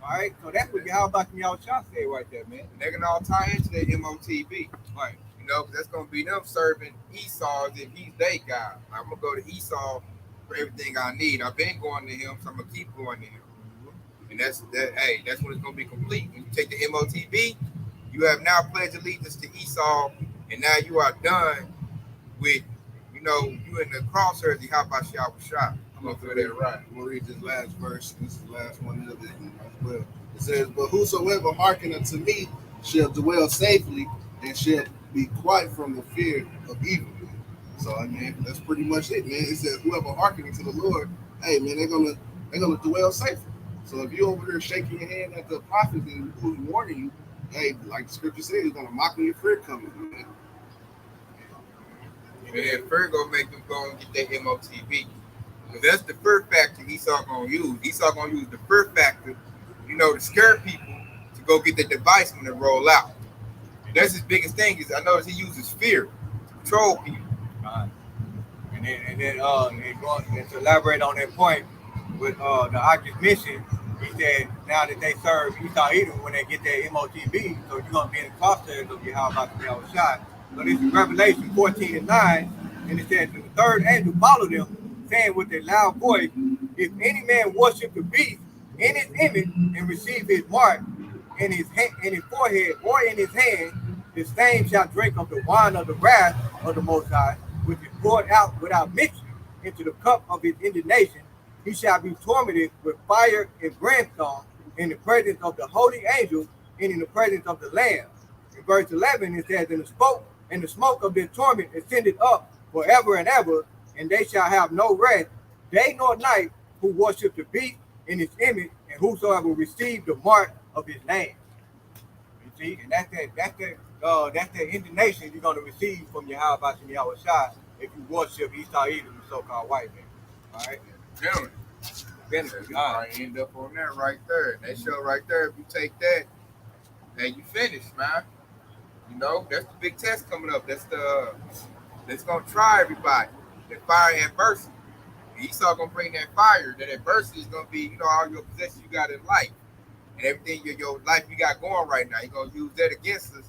All right, so that's what Yahweh Shah said right there, man. And they can all tie into their MOTB. Right. You know, 'cause that's gonna be them serving Esau as if he's their God. I'm gonna go to Esau for everything I need. I've been going to him, so I'm gonna keep going to him. And that's that. Hey, that's when it's gonna be complete. When you take the MOTB, you have now pledged allegiance to Esau, and now you are done with, you in the crosshairs. You hop by Shah. I'm gonna throw that right. I'm gonna read this last verse. This is the last one of it as well. It says, "But whosoever hearken unto me shall dwell safely, and shall be quiet from the fear of evil." So I mean, that's pretty much it, man. It says, whoever hearkening to the Lord, hey man, they're gonna dwell safely. So if you over here shaking your hand at the prophet and who's warning you, hey, like the scripture says, he's gonna mock when your fear coming, man. And then fear gonna make them go and get their MOTB. Because that's the fear factor Esau gonna use. Esau gonna use the fear factor, to scare people to go get the device when they roll out. That's his biggest thing. Is I notice he uses fear to control people. And to elaborate on that point with the Arctic mission, he said now that they serve Esau Edom when they get their MOTB, so you're gonna be in the crosshairs of Yahweh Shah. So this is Revelation 14 and 9, and it says, "And the third angel followed them, saying with a loud voice, If any man worship the beast in his image and receive his mark in his forehead or in his hand, the same shall drink of the wine of the wrath of the Most High, which is poured out without mixture into the cup of his indignation. He shall be tormented with fire and brimstone in the presence of the holy angels and in the presence of the Lamb." In verse 11, it says, "And the smoke of their torment ascended up forever and ever, and they shall have no rest, day nor night, who worship the beast in his image, and whosoever receive the mark of his name." You see, and that's the indignation you're going to receive from Yahweh Shah if you worship Esau Edom, the so-called white man. All right? Gentlemen, I end up on that right there. That show right there, if you take that, and you finish, man. That's the big test coming up. That's gonna try everybody. That fire and adversity. Esau gonna bring that fire. That adversity is gonna be, all your possessions you got in life and everything your life you got going right now. You're gonna use that against us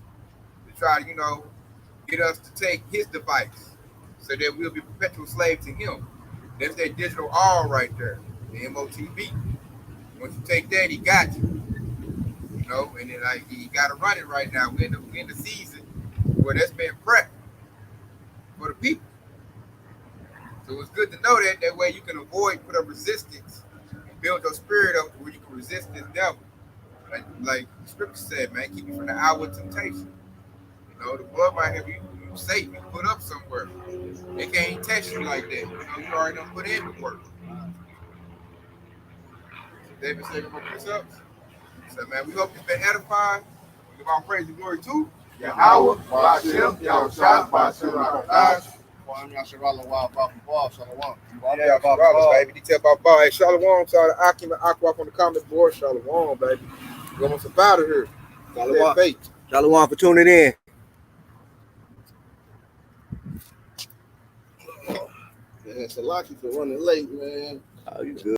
to try to, get us to take his device so that we'll be perpetual slaves to him. That's that digital R right there, the MOTB. Once you take that, he got you. And then you got to run it right now. We're in the season where that's been prepped for the people. So it's good to know that. That way you can put up resistance and build your spirit up to where you can resist this devil. Like the scripture said, man, keep you from the hour of temptation. The blood might have you safe, you put up somewhere. They can't test you like that. You already done put in the work. David said, "Look this up." So, man, we hope it's been edifying. We give our praise and glory too. Yahweh, Bashim, Yahushua, Bashim, yeah, Shalom, baby. Detail about ball. Hey, Shalom, sorry, Akim and Aqua on the comment board. Shalom, baby. We're almost up out of here. Shalom. Fate. Shalom for tuning in. Yeah, Salaki for running late, man. Oh, you good.